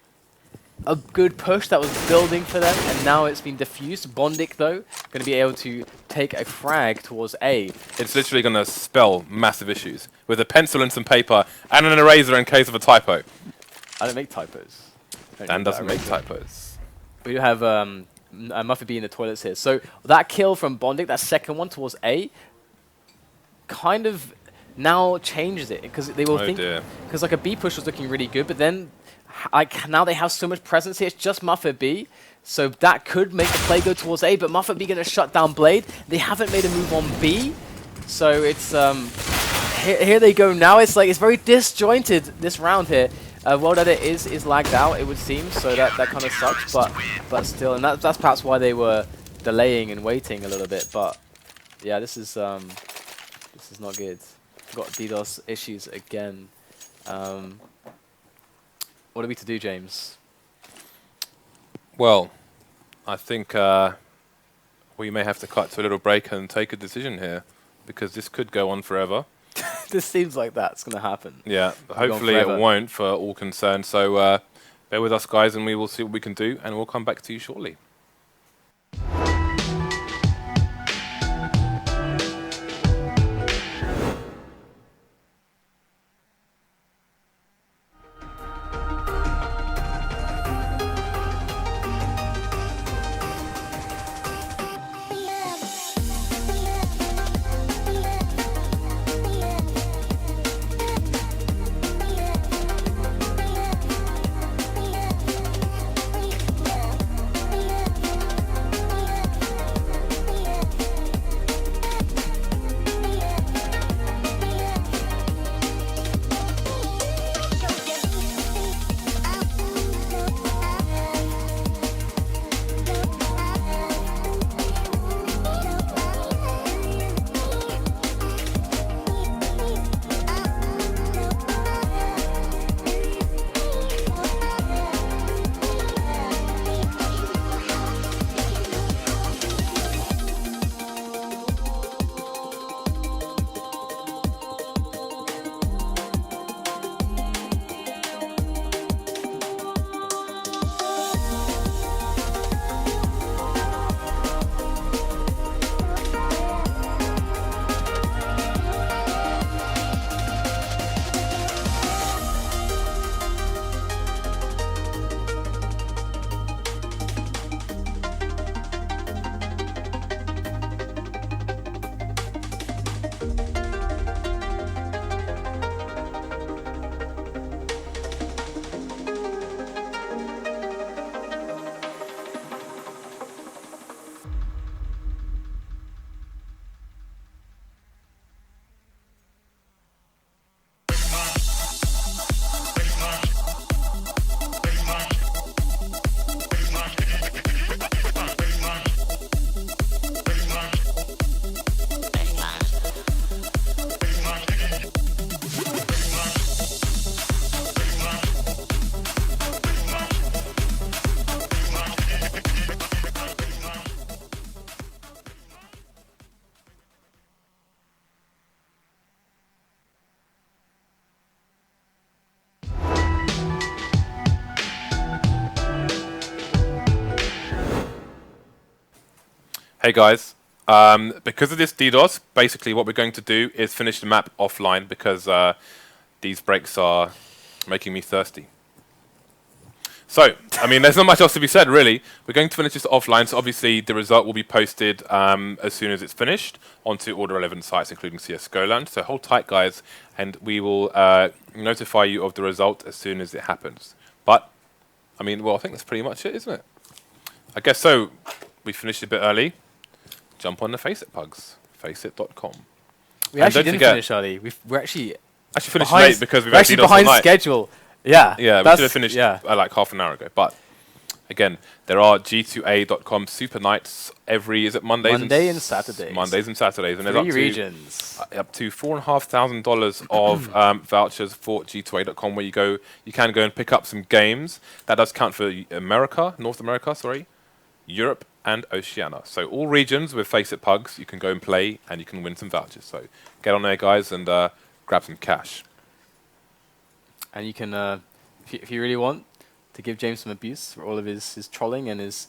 a good push that was building for them, and now it's been diffused. bondik though, going to be able to take a frag towards A. It's literally going to spell massive issues with a pencil and some paper and an eraser in case of a typo. I don't make typos. Dan doesn't make typos. We do have muffeb in the toilets here. So that kill from bondik, that second one towards A, kind of now changes it because they will think because like a B push was looking really good, but then now they have so much presence here. It's just muffeb, so that could make the play go towards A. But muffeb going to shut down Blade. They haven't made a move on B, so it's here they go now. It's like it's very disjointed this round here. WorldEdit is lagged out, it would seem, so that kind of sucks. But still, and that's perhaps why they were delaying and waiting a little bit. But yeah, this is not good. Got DDoS issues again. What are we to do, James? Well, I think we may have to cut to a little break and take a decision here, because this could go on forever. This seems like that's going to happen. Yeah, hopefully it won't for all concerned. So bear with us, guys, and we will see what we can do, and we'll come back to you shortly. Hey guys, because of this DDoS, basically what we're going to do is finish the map offline because these breaks are making me thirsty. So, I mean, there's not much else to be said, really. We're going to finish this offline, so obviously the result will be posted as soon as it's finished onto all the relevant sites, including CSGO Land. So hold tight, guys, and we will notify you of the result as soon as it happens. But, I mean, well, I think that's pretty much it, isn't it? I guess so. We finished a bit early. Jump on the FACEIT pugs, faceit.com. We actually didn't finish early. We're actually finished late because we've actually actually behind all night. schedule. Yeah. Yeah, we should have finished like half an hour ago. But again, there are G2A.com super nights every, is it Mondays and Saturdays. Mondays and Saturdays. And there's Three regions. up to $4,500 of vouchers for G2A.com where you can go and pick up some games. That does count for North America, Europe and Oceania. So all regions with FACEIT pugs, you can go and play and you can win some vouchers. So get on there, guys, and grab some cash. And you can, if you really want, to give James some abuse for all of his trolling and his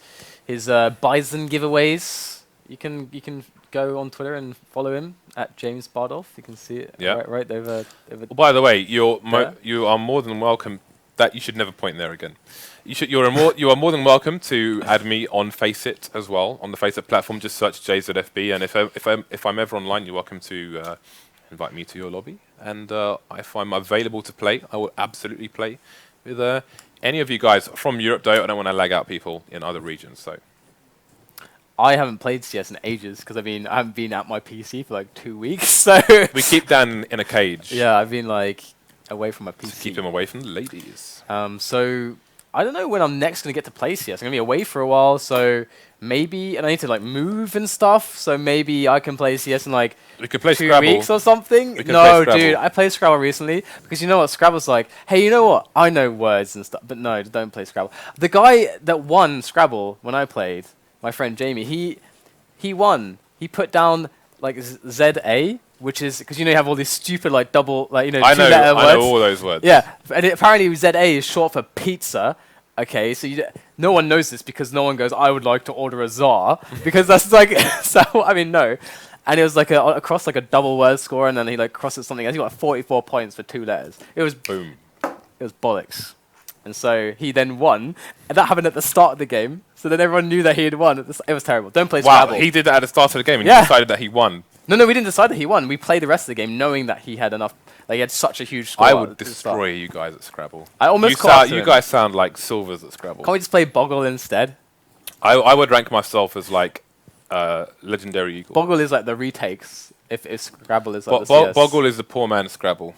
Bison giveaways, you can go on Twitter and follow him at James Bardolph. You can see it right over. Well, by the way, you are more than welcome. That you should never point there again. You are more than welcome to add me on FACEIT as well on the FACEIT platform. Just search JZFB, and if I'm ever online, you're welcome to invite me to your lobby. And if I'm available to play, I will absolutely play with any of you guys from Europe. Though I don't want to lag out people in other regions. So I haven't played CS in ages because I haven't been at my PC for like 2 weeks. So we keep Dan in a cage. Yeah, I've been like away from my PC. To keep him away from the ladies. So I don't know when I'm next going to get to play CS. I'm going to be away for a while, so maybe, and I need to like move and stuff, so maybe I can play CS in like we could play 2 Scrabble. weeks or something. No, dude, I played Scrabble recently because you know what? Scrabble's like, hey, you know what? I know words and stuff, but no, don't play Scrabble. The guy that won Scrabble when I played, my friend Jamie, he won. He put down like ZA, which is because you have all these stupid like double like two-letter words. I know all those words. Yeah, and apparently ZA is short for pizza. Okay, so no one knows this because no one goes, I would like to order a Tsar, because that's like, so, no. And it was like across like a double word score, and then he like crosses something else. He got 44 points for 2 letters. It was boom. It was bollocks. And so he then won, and that happened at the start of the game. So then everyone knew that he had won. It was terrible. Don't play Scrabble. Wow, he did that at the start of the game, and he decided that he won. No, we didn't decide that he won. We played the rest of the game knowing that he had enough. Like he had such a huge score. I would destroy you guys at Scrabble. I almost you guys sound like silvers at Scrabble. Can't we just play Boggle instead? I would rank myself as like legendary eagle. Boggle is like the retakes. If Scrabble is like the CS. Boggle is the poor man's Scrabble.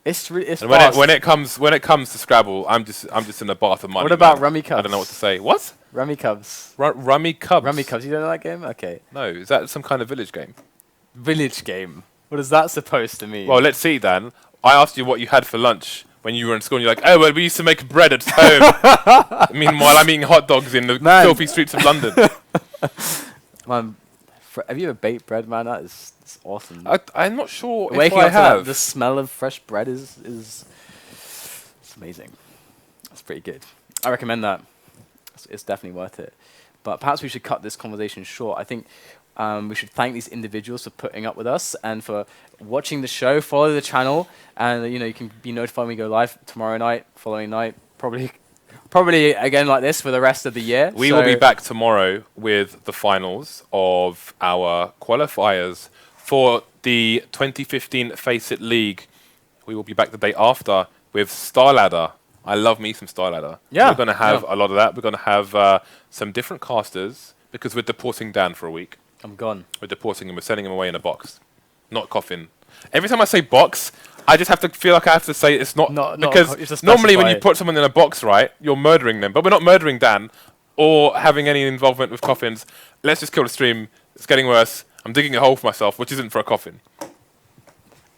It's when it comes to Scrabble, I'm just in a bath of money. What about Rummy Cubs? I don't know what to say. What? Rummy Cubs. Rummy Cubs. Rummy Cubs. You don't know that game? Okay. No, is that some kind of village game? Village game. What is that supposed to mean? Well, let's see, Dan. I asked you what you had for lunch when you were in school, and you're like, oh, well, we used to make bread at home. Meanwhile, I'm eating hot dogs in the filthy streets of London. Man, have you ever baked bread, man? That's awesome. I'm not sure Waking if I up have. to that, the smell of fresh bread is it's amazing. That's pretty good. I recommend that. It's definitely worth it. But perhaps we should cut this conversation short. I think we should thank these individuals for putting up with us and for watching the show. Follow the channel, and you can be notified when we go live tomorrow night, following night, probably again like this for the rest of the year. We will be back tomorrow with the finals of our qualifiers for the 2015 FACEIT League. We will be back the day after with Star Ladder. I love me some Star Ladder. Yeah, we're going to have a lot of that. We're going to have some different casters because we're deporting Dan for a week. I'm gone. We're deporting him. We're sending him away in a box, not coffin. Every time I say box, I just have to feel like I have to say it's not because normally when you put someone in a box, right, you're murdering them. But we're not murdering Dan or having any involvement with coffins. Let's just kill the stream. It's getting worse. I'm digging a hole for myself, which isn't for a coffin. All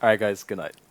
right, guys. Good night.